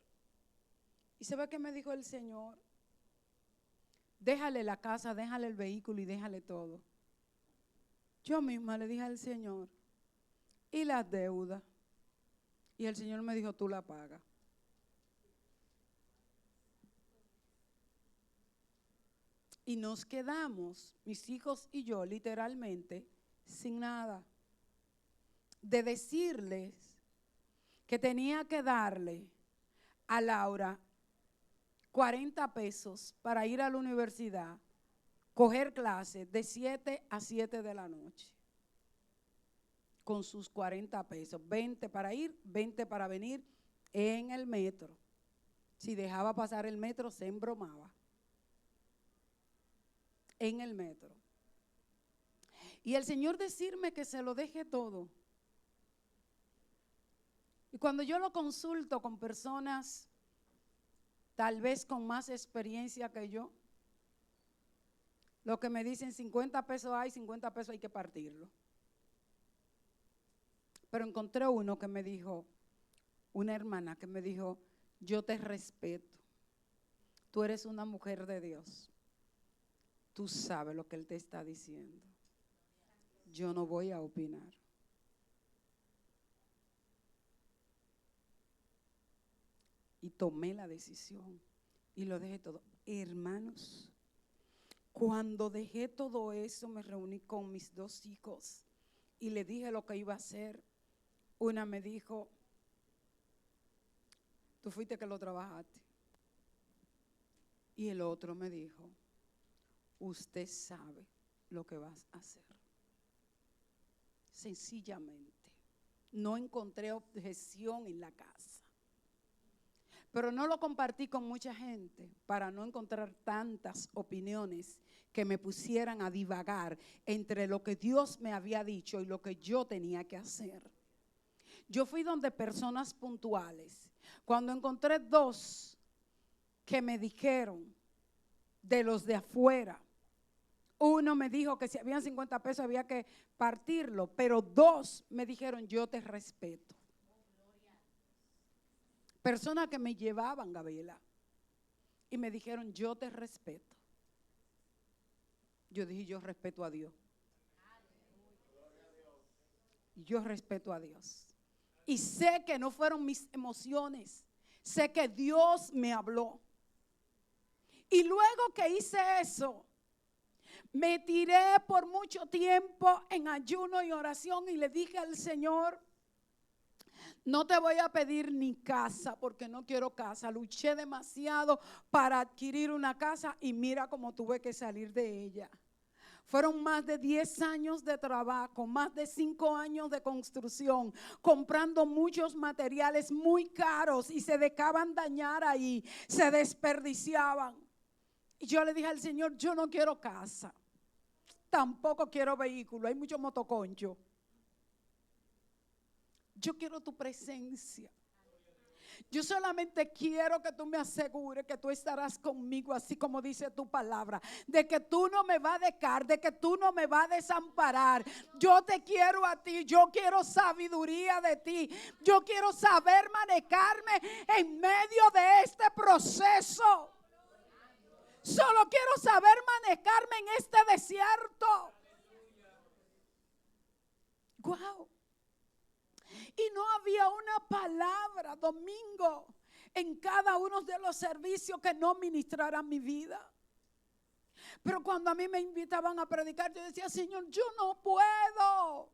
Y sabe qué me dijo el Señor, déjale la casa, déjale el vehículo y déjale todo. Yo misma le dije al Señor, ¿y las deudas? Y el Señor me dijo, tú la pagas. Y nos quedamos, mis hijos y yo, literalmente, sin nada. De decirles que tenía que darle a Laura 40 pesos para ir a la universidad, coger clases de 7 a 7 de la noche. Con sus 40 pesos, 20 para ir, 20 para venir en el metro. Si dejaba pasar el metro, se embromaba. En el metro. Y el Señor decirme que se lo deje todo. Y cuando yo lo consulto con personas, tal vez con más experiencia que yo, lo que me dicen 50 pesos hay, 50 pesos hay que partirlo. Pero encontré uno que me dijo, una hermana que me dijo, yo te respeto, tú eres una mujer de Dios, tú sabes lo que Él te está diciendo, yo no voy a opinar. Y tomé la decisión y lo dejé todo. Hermanos, cuando dejé todo eso me reuní con mis 2 hijos y le dije lo que iba a hacer. Una me dijo, tú fuiste que lo trabajaste. Y el otro me dijo, usted sabe lo que vas a hacer. Sencillamente, no encontré objeción en la casa. Pero no lo compartí con mucha gente para no encontrar tantas opiniones que me pusieran a divagar entre lo que Dios me había dicho y lo que yo tenía que hacer. Yo fui donde personas puntuales. Cuando encontré dos que me dijeron de los de afuera, uno me dijo que si habían 50 pesos había que partirlo, pero dos me dijeron, yo te respeto. Personas que me llevaban, Gabriela, y me dijeron, yo te respeto. Yo dije, yo respeto a Dios. Yo respeto a Dios. Y sé que no fueron mis emociones, sé que Dios me habló. Y luego que hice eso, me tiré por mucho tiempo en ayuno y oración y le dije al Señor, no te voy a pedir ni casa porque no quiero casa. Luché demasiado para adquirir una casa y mira cómo tuve que salir de ella. Fueron más de 10 años de trabajo, más de 5 años de construcción, comprando muchos materiales muy caros y se dejaban dañar ahí, se desperdiciaban. Y yo le dije al Señor, yo no quiero casa, tampoco quiero vehículo, hay mucho motoconcho. Yo quiero tu presencia. Yo solamente quiero que tú me asegures que tú estarás conmigo, así como dice tu palabra, de que tú no me vas a dejar, de que tú no me vas a desamparar. Yo te quiero a ti, yo quiero sabiduría de ti, yo quiero saber manejarme en medio de este proceso. Solo quiero saber manejarme en este desierto. Wow. Y no había una palabra domingo en cada uno de los servicios que no ministrara mi vida. Pero cuando a mí me invitaban a predicar, yo decía, Señor, yo no puedo.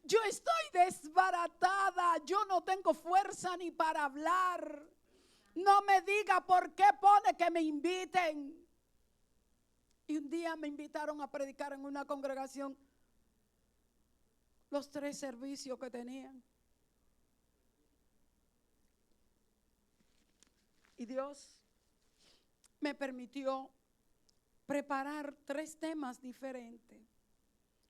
Yo estoy desbaratada, yo no tengo fuerza ni para hablar. No me diga por qué pone que me inviten. Y un día me invitaron a predicar en una congregación los 3 servicios que tenían. Y Dios me permitió preparar 3 temas diferentes.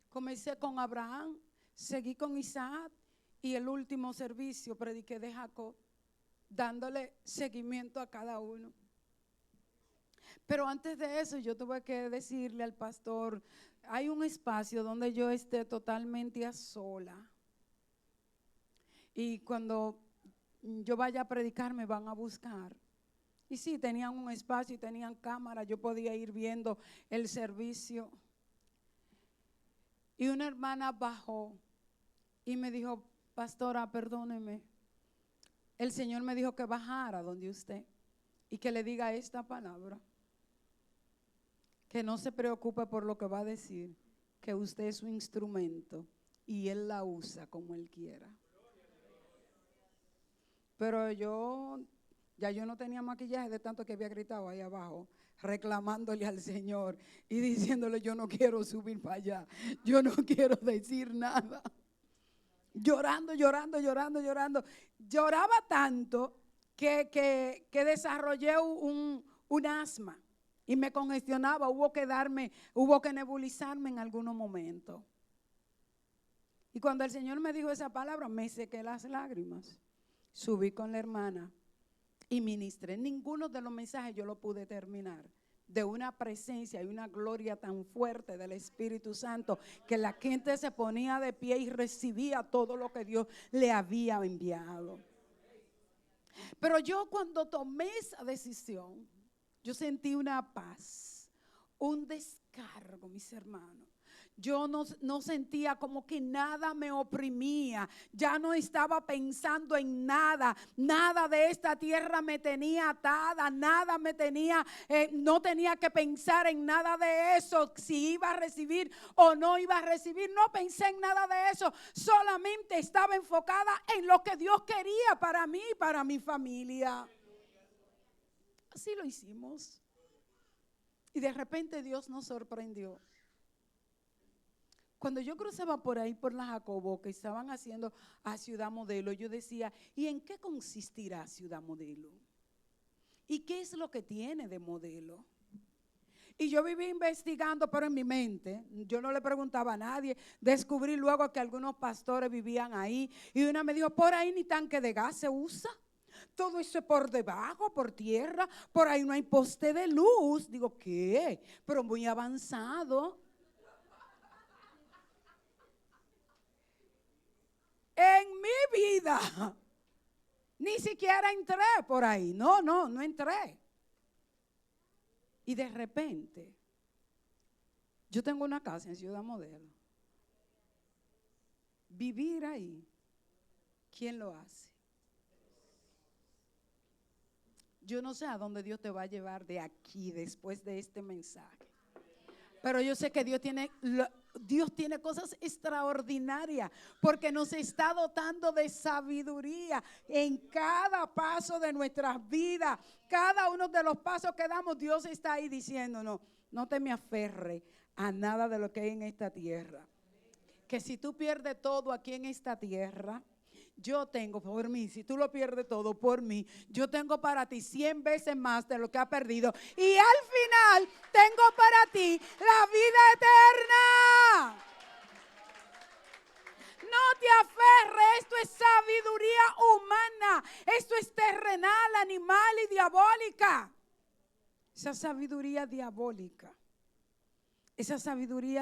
Comencé con Abraham, seguí con Isaac y el último servicio prediqué de Jacob, dándole seguimiento a cada uno. Pero antes de eso yo tuve que decirle al pastor, hay un espacio donde yo esté totalmente a sola. Y cuando yo vaya a predicar me van a buscar. Y sí, tenían un espacio y tenían cámara, yo podía ir viendo el servicio. Y una hermana bajó y me dijo, pastora, perdóneme. El Señor me dijo que bajara donde usted y que le diga esta palabra. Que no se preocupe por lo que va a decir, que usted es su instrumento y Él la usa como Él quiera. Pero yo no tenía maquillaje de tanto que había gritado ahí abajo, reclamándole al Señor y diciéndole, yo no quiero subir para allá, yo no quiero decir nada. Llorando. Lloraba tanto que desarrollé un asma. Y me congestionaba, hubo que nebulizarme en algunos momentos. Y cuando el Señor me dijo esa palabra, me sequé las lágrimas. Subí con la hermana y ministré. Ninguno de los mensajes yo lo pude terminar. De una presencia y una gloria tan fuerte del Espíritu Santo que la gente se ponía de pie y recibía todo lo que Dios le había enviado. Pero yo cuando tomé esa decisión, yo sentí una paz, un descargo, mis hermanos. yo no sentía como que nada me oprimía, ya no estaba pensando en nada, nada de esta tierra me tenía atada, nada me tenía, no tenía que pensar en nada de eso, si iba a recibir o no iba a recibir, no pensé en nada de eso, solamente estaba enfocada en lo que Dios quería para mí y para mi familia. Así lo hicimos. Y de repente Dios nos sorprendió. Cuando yo cruzaba por ahí, por la Jacobo, que estaban haciendo a Ciudad Modelo, yo decía, ¿y en qué consistirá Ciudad Modelo? ¿Y qué es lo que tiene de modelo? Y yo viví investigando, pero en mi mente, yo no le preguntaba a nadie. Descubrí luego que algunos pastores vivían ahí. Y una me dijo, por ahí ni tanque de gas se usa. Todo eso es por debajo, por tierra. Por ahí no hay poste de luz. Digo, ¿qué? Pero muy avanzado. En mi vida, ni siquiera entré por ahí. No entré. Y de repente, yo tengo una casa en Ciudad Modelo. Vivir ahí, ¿quién lo hace? Yo no sé a dónde Dios te va a llevar de aquí después de este mensaje. Pero yo sé que Dios tiene cosas extraordinarias porque nos está dotando de sabiduría en cada paso de nuestras vidas. Cada uno de los pasos que damos, Dios está ahí diciéndonos, no te me aferres a nada de lo que hay en esta tierra. Que si tú pierdes todo aquí en esta tierra, yo tengo por mí, si tú lo pierdes todo por mí, yo tengo para ti 100 veces más de lo que has perdido. Y al final tengo para ti la vida eterna. No te aferres, esto es sabiduría humana, esto es terrenal, animal y diabólica. Esa sabiduría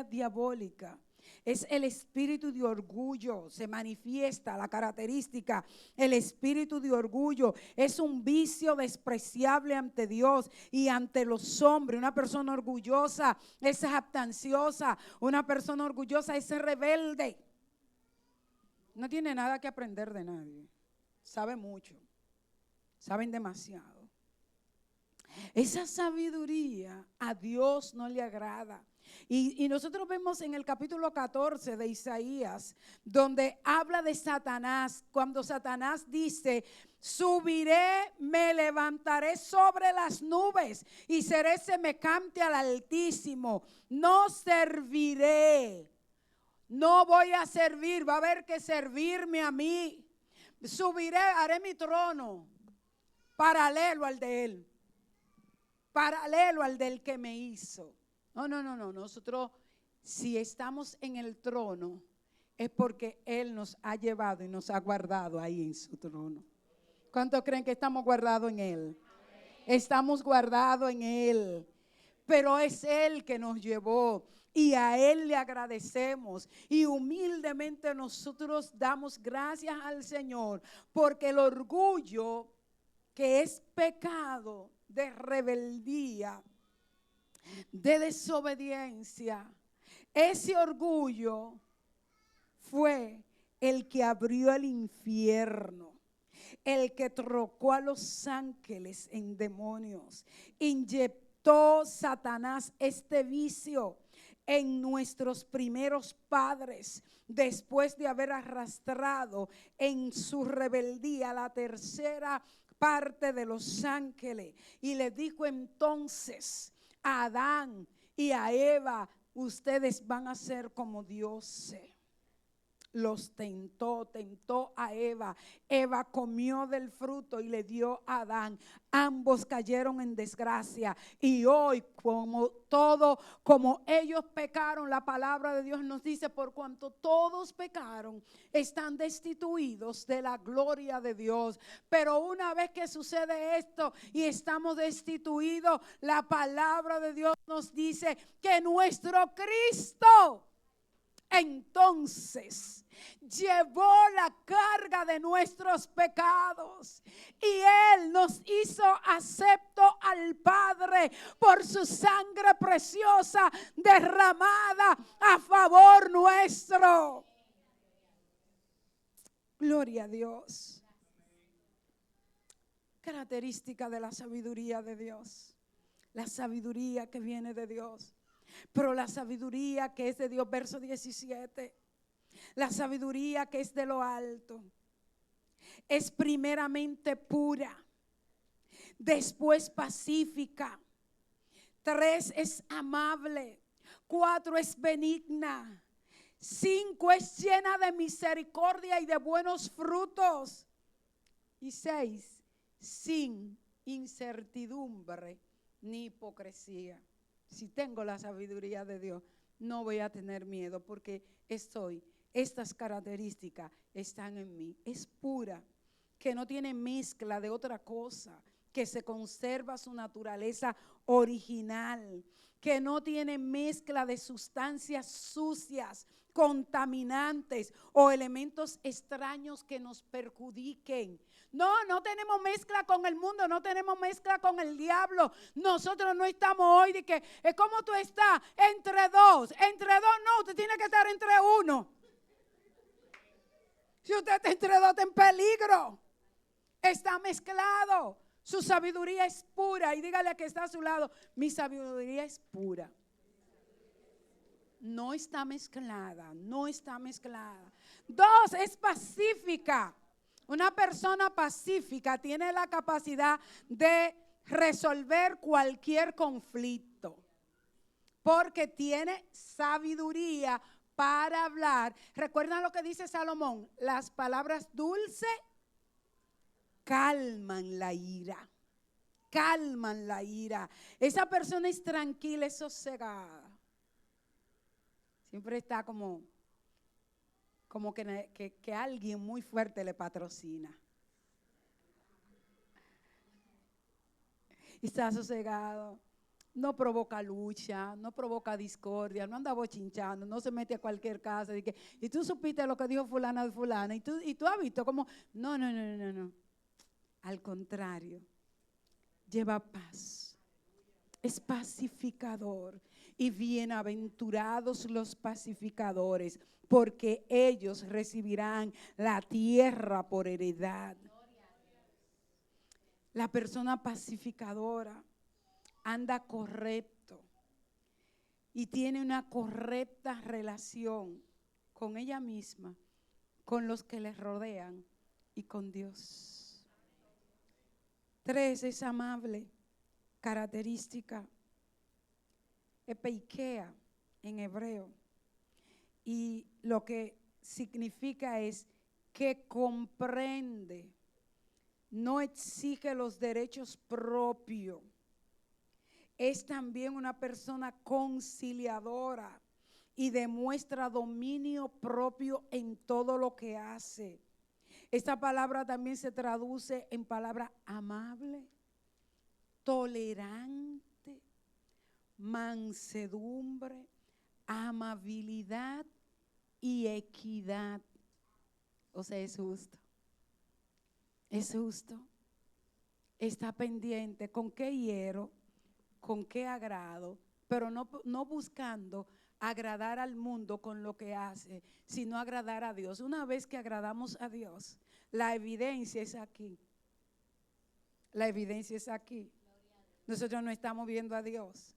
diabólica es el espíritu de orgullo, se manifiesta la característica, el espíritu de orgullo es un vicio despreciable ante Dios y ante los hombres. Una persona orgullosa es jactanciosa, una persona orgullosa es rebelde. No tiene nada que aprender de nadie, sabe mucho, saben demasiado. Esa sabiduría a Dios no le agrada. Y nosotros vemos en el capítulo 14 de Isaías, donde habla de Satanás, cuando Satanás dice, subiré, me levantaré sobre las nubes y seré semejante al Altísimo, no serviré, no voy a servir, va a haber que servirme a mí, subiré, haré mi trono paralelo al de él, paralelo al del que me hizo. No, nosotros si estamos en el trono es porque Él nos ha llevado y nos ha guardado ahí en su trono. ¿Cuántos creen que estamos guardados en Él? Estamos guardados en Él, pero es Él que nos llevó y a Él le agradecemos y humildemente nosotros damos gracias al Señor porque el orgullo que es pecado de rebeldía, de desobediencia, ese orgullo fue el que abrió el infierno, el que trocó a los ángeles en demonios, inyectó Satanás este vicio en nuestros primeros padres, después de haber arrastrado en su rebeldía la tercera parte de los ángeles, y le dijo entonces a Adán y a Eva, ustedes van a ser como dioses. Los tentó a Eva. Eva comió del fruto y le dio a Adán. Ambos cayeron en desgracia. Y hoy, como ellos pecaron, la palabra de Dios nos dice, por cuanto todos pecaron, están destituidos de la gloria de Dios. Pero una vez que sucede esto y estamos destituidos, la palabra de Dios nos dice que nuestro Cristo entonces llevó la carga de nuestros pecados y Él nos hizo acepto al Padre por su sangre preciosa derramada a favor nuestro. Gloria a Dios. Característica de la sabiduría de Dios. La sabiduría que viene de Dios. Pero la sabiduría que es de Dios, verso 17. La sabiduría que es de lo alto. Es primeramente pura. Después pacífica. 3 es amable. 4 es benigna. 5 es llena de misericordia y de buenos frutos. Y 6, sin incertidumbre ni hipocresía. Si tengo la sabiduría de Dios, no voy a tener miedo porque estas características están en mí. Es pura, que no tiene mezcla de otra cosa, que se conserva su naturaleza original, que no tiene mezcla de sustancias sucias, contaminantes o elementos extraños que nos perjudiquen. No tenemos mezcla con el mundo, no tenemos mezcla con el diablo. Nosotros no estamos hoy de que, ¿cómo tú estás? Entre dos no, usted tiene que estar entre uno. Si usted está entre dos, está en peligro. Está mezclado. Su sabiduría es pura. Y dígale a que está a su lado, mi sabiduría es pura. No está mezclada, no está mezclada. 2, es pacífica. Una persona pacífica tiene la capacidad de resolver cualquier conflicto. Porque tiene sabiduría para hablar. ¿Recuerdan lo que dice Salomón? Las palabras dulces calman la ira. Calman la ira. Esa persona es tranquila, es sosegada. Siempre está como que alguien muy fuerte le patrocina. Y está sosegado. No provoca lucha, no provoca discordia, no anda bochinchando, no se mete a cualquier casa. Y tú supiste lo que dijo fulana de fulana. Y tú has visto como, no. Al contrario, lleva paz. Es pacificador. Y bienaventurados los pacificadores, porque ellos recibirán la tierra por heredad. La persona pacificadora anda correcto y tiene una correcta relación con ella misma, con los que le rodean y con Dios. 3, es amable, característica. Epeikea en hebreo, y lo que significa es que comprende, no exige los derechos propios, es también una persona conciliadora y demuestra dominio propio en todo lo que hace. Esta palabra también se traduce en palabra amable, tolerante, mansedumbre, amabilidad y equidad. O sea, es justo. Es justo. Está pendiente con qué hiero, con qué agrado, pero no buscando agradar al mundo con lo que hace, sino agradar a Dios. Una vez que agradamos a Dios, la evidencia es aquí. La evidencia es aquí. Nosotros no estamos viendo a Dios.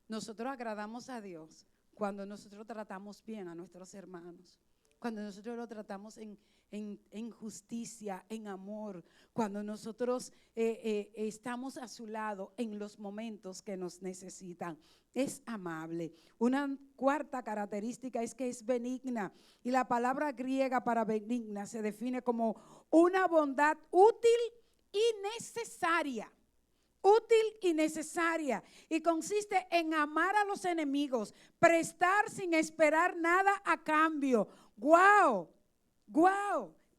Nosotros agradamos a Dios cuando nosotros tratamos bien a nuestros hermanos, cuando nosotros lo tratamos en justicia, en amor, cuando nosotros estamos a su lado en los momentos que nos necesitan. Es amable. Una 4ª característica es que es benigna, y la palabra griega para benigna se define como una bondad útil y necesaria. Útil y necesaria, y consiste en amar a los enemigos, prestar sin esperar nada a cambio. ¡Guau!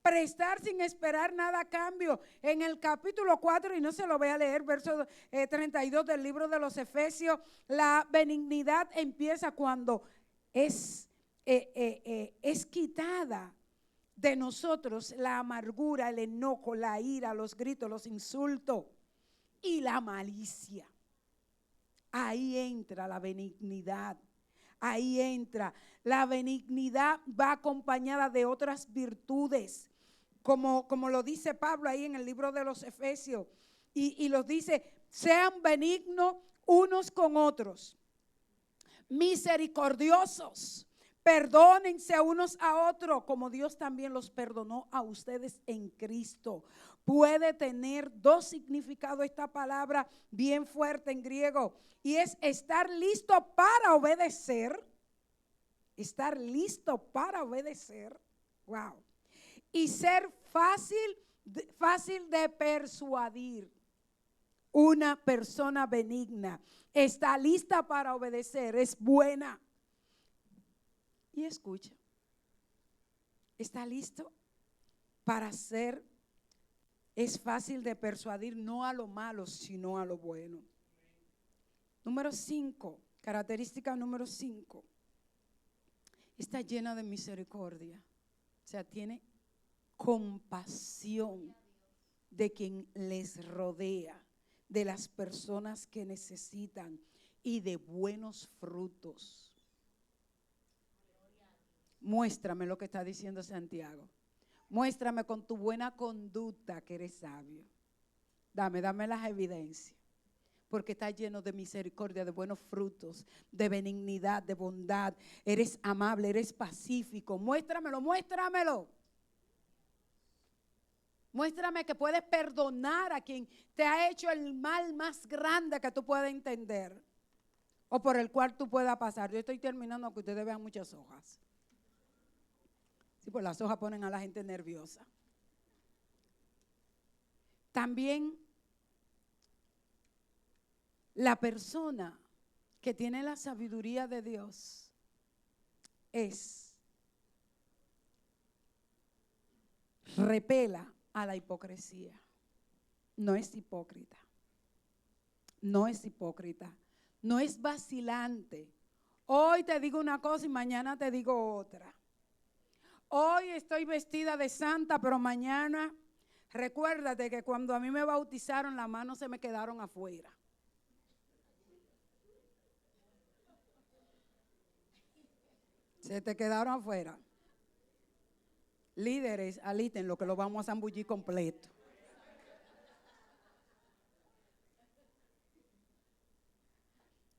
Prestar sin esperar nada a cambio. En el capítulo 4, y no se lo voy a leer, verso 32 del libro de los Efesios, la benignidad empieza cuando es quitada de nosotros la amargura, el enojo, la ira, los gritos, los insultos. y la malicia. Ahí entra la benignidad. Ahí entra. La benignidad va acompañada de otras virtudes. Como lo dice Pablo ahí en el libro de los Efesios. Y los dice, sean benignos unos con otros, misericordiosos, perdónense unos a otros, como Dios también los perdonó a ustedes en Cristo. Puede tener dos significados esta palabra bien fuerte en griego, y es estar listo para obedecer. Estar listo para obedecer. Wow. Y ser fácil de persuadir. Una persona benigna está lista para obedecer, es buena. Y escucha, está listo para ser, es fácil de persuadir, no a lo malo, sino a lo bueno. Número 5, característica número 5, está llena de misericordia. O sea, tiene compasión de quien les rodea, de las personas que necesitan y de buenos frutos. Muéstrame lo que está diciendo Santiago. Muéstrame con tu buena conducta que eres sabio. Dame las evidencias. Porque está lleno de misericordia, de buenos frutos, de benignidad, de bondad. Eres amable, eres pacífico. Muéstramelo. Muéstrame que puedes perdonar a quien te ha hecho el mal más grande que tú puedas entender o por el cual tú puedas pasar. Yo estoy terminando, que ustedes vean muchas hojas. Sí, pues las hojas ponen a la gente nerviosa. También la persona que tiene la sabiduría de Dios repela a la hipocresía. No es hipócrita. No es hipócrita. No es vacilante. Hoy te digo una cosa y mañana te digo otra. Hoy estoy vestida de santa, pero mañana, recuérdate que cuando a mí me bautizaron, las manos se me quedaron afuera. Se te quedaron afuera. Líderes, alisten lo que lo vamos a zambullir completo.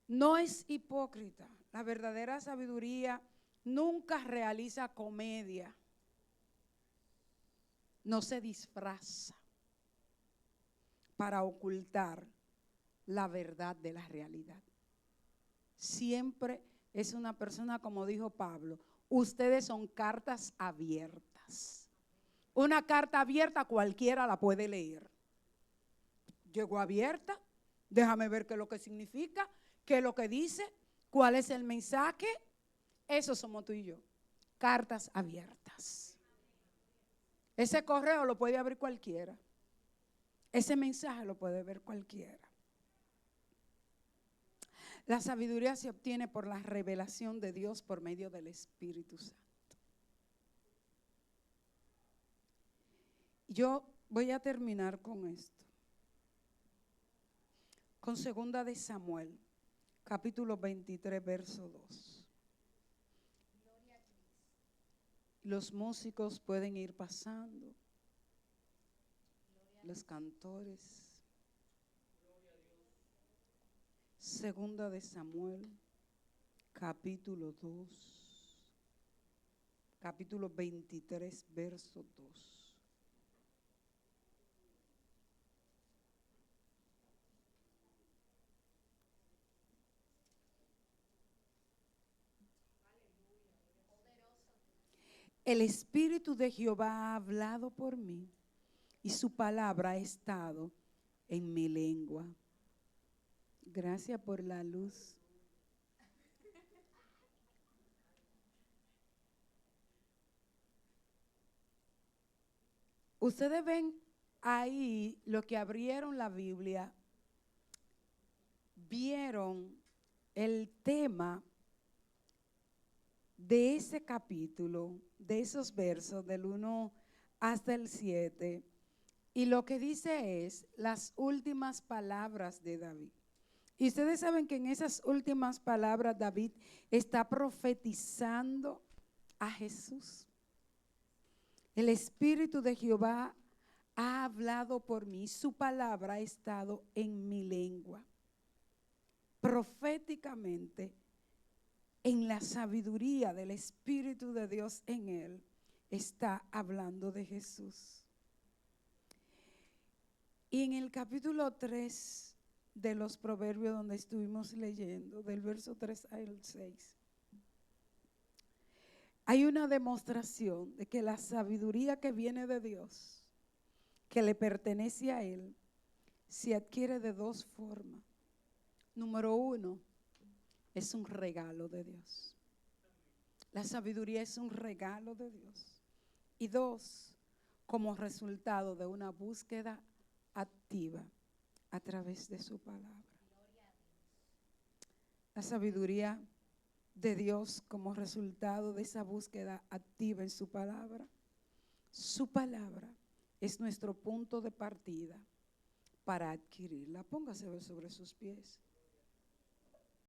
No es hipócrita. La verdadera sabiduría nunca realiza comedia. No se disfraza para ocultar la verdad de la realidad. Siempre es una persona, como dijo Pablo, ustedes son cartas abiertas. Una carta abierta cualquiera la puede leer. Llegó abierta, déjame ver qué es lo que significa, qué es lo que dice, cuál es el mensaje. Eso somos tú y yo, cartas abiertas. Ese correo lo puede abrir cualquiera. Ese mensaje lo puede ver cualquiera. La sabiduría se obtiene por la revelación de Dios por medio del Espíritu Santo. Yo voy a terminar con esto. Con 2 de Samuel, capítulo 23, verso 2. Los músicos pueden ir pasando, los cantores. 2 de Samuel, capítulo 2, capítulo 23, verso 2. El Espíritu de Jehová ha hablado por mí y su palabra ha estado en mi lengua. Gracias por la luz. Ustedes ven ahí lo que abrieron la Biblia, vieron el tema de ese capítulo, de esos versos del 1 hasta el 7, Y lo que dice es las últimas palabras de David. Y ustedes saben que en esas últimas palabras David está profetizando a Jesús. El Espíritu de Jehová ha hablado por mí, su palabra ha estado en mi lengua. Proféticamente, en la sabiduría del Espíritu de Dios en él, está hablando de Jesús. Y en el capítulo 3 de los Proverbios, donde estuvimos leyendo, del verso 3 al 6, hay una demostración de que la sabiduría que viene de Dios, que le pertenece a Él, se adquiere de dos formas. Número uno, es un regalo de Dios. La sabiduría es un regalo de Dios. Y dos, como resultado de una búsqueda activa a través de su palabra. La sabiduría de Dios como resultado de esa búsqueda activa en su palabra. Su palabra es nuestro punto de partida para adquirirla. Póngase sobre sus pies.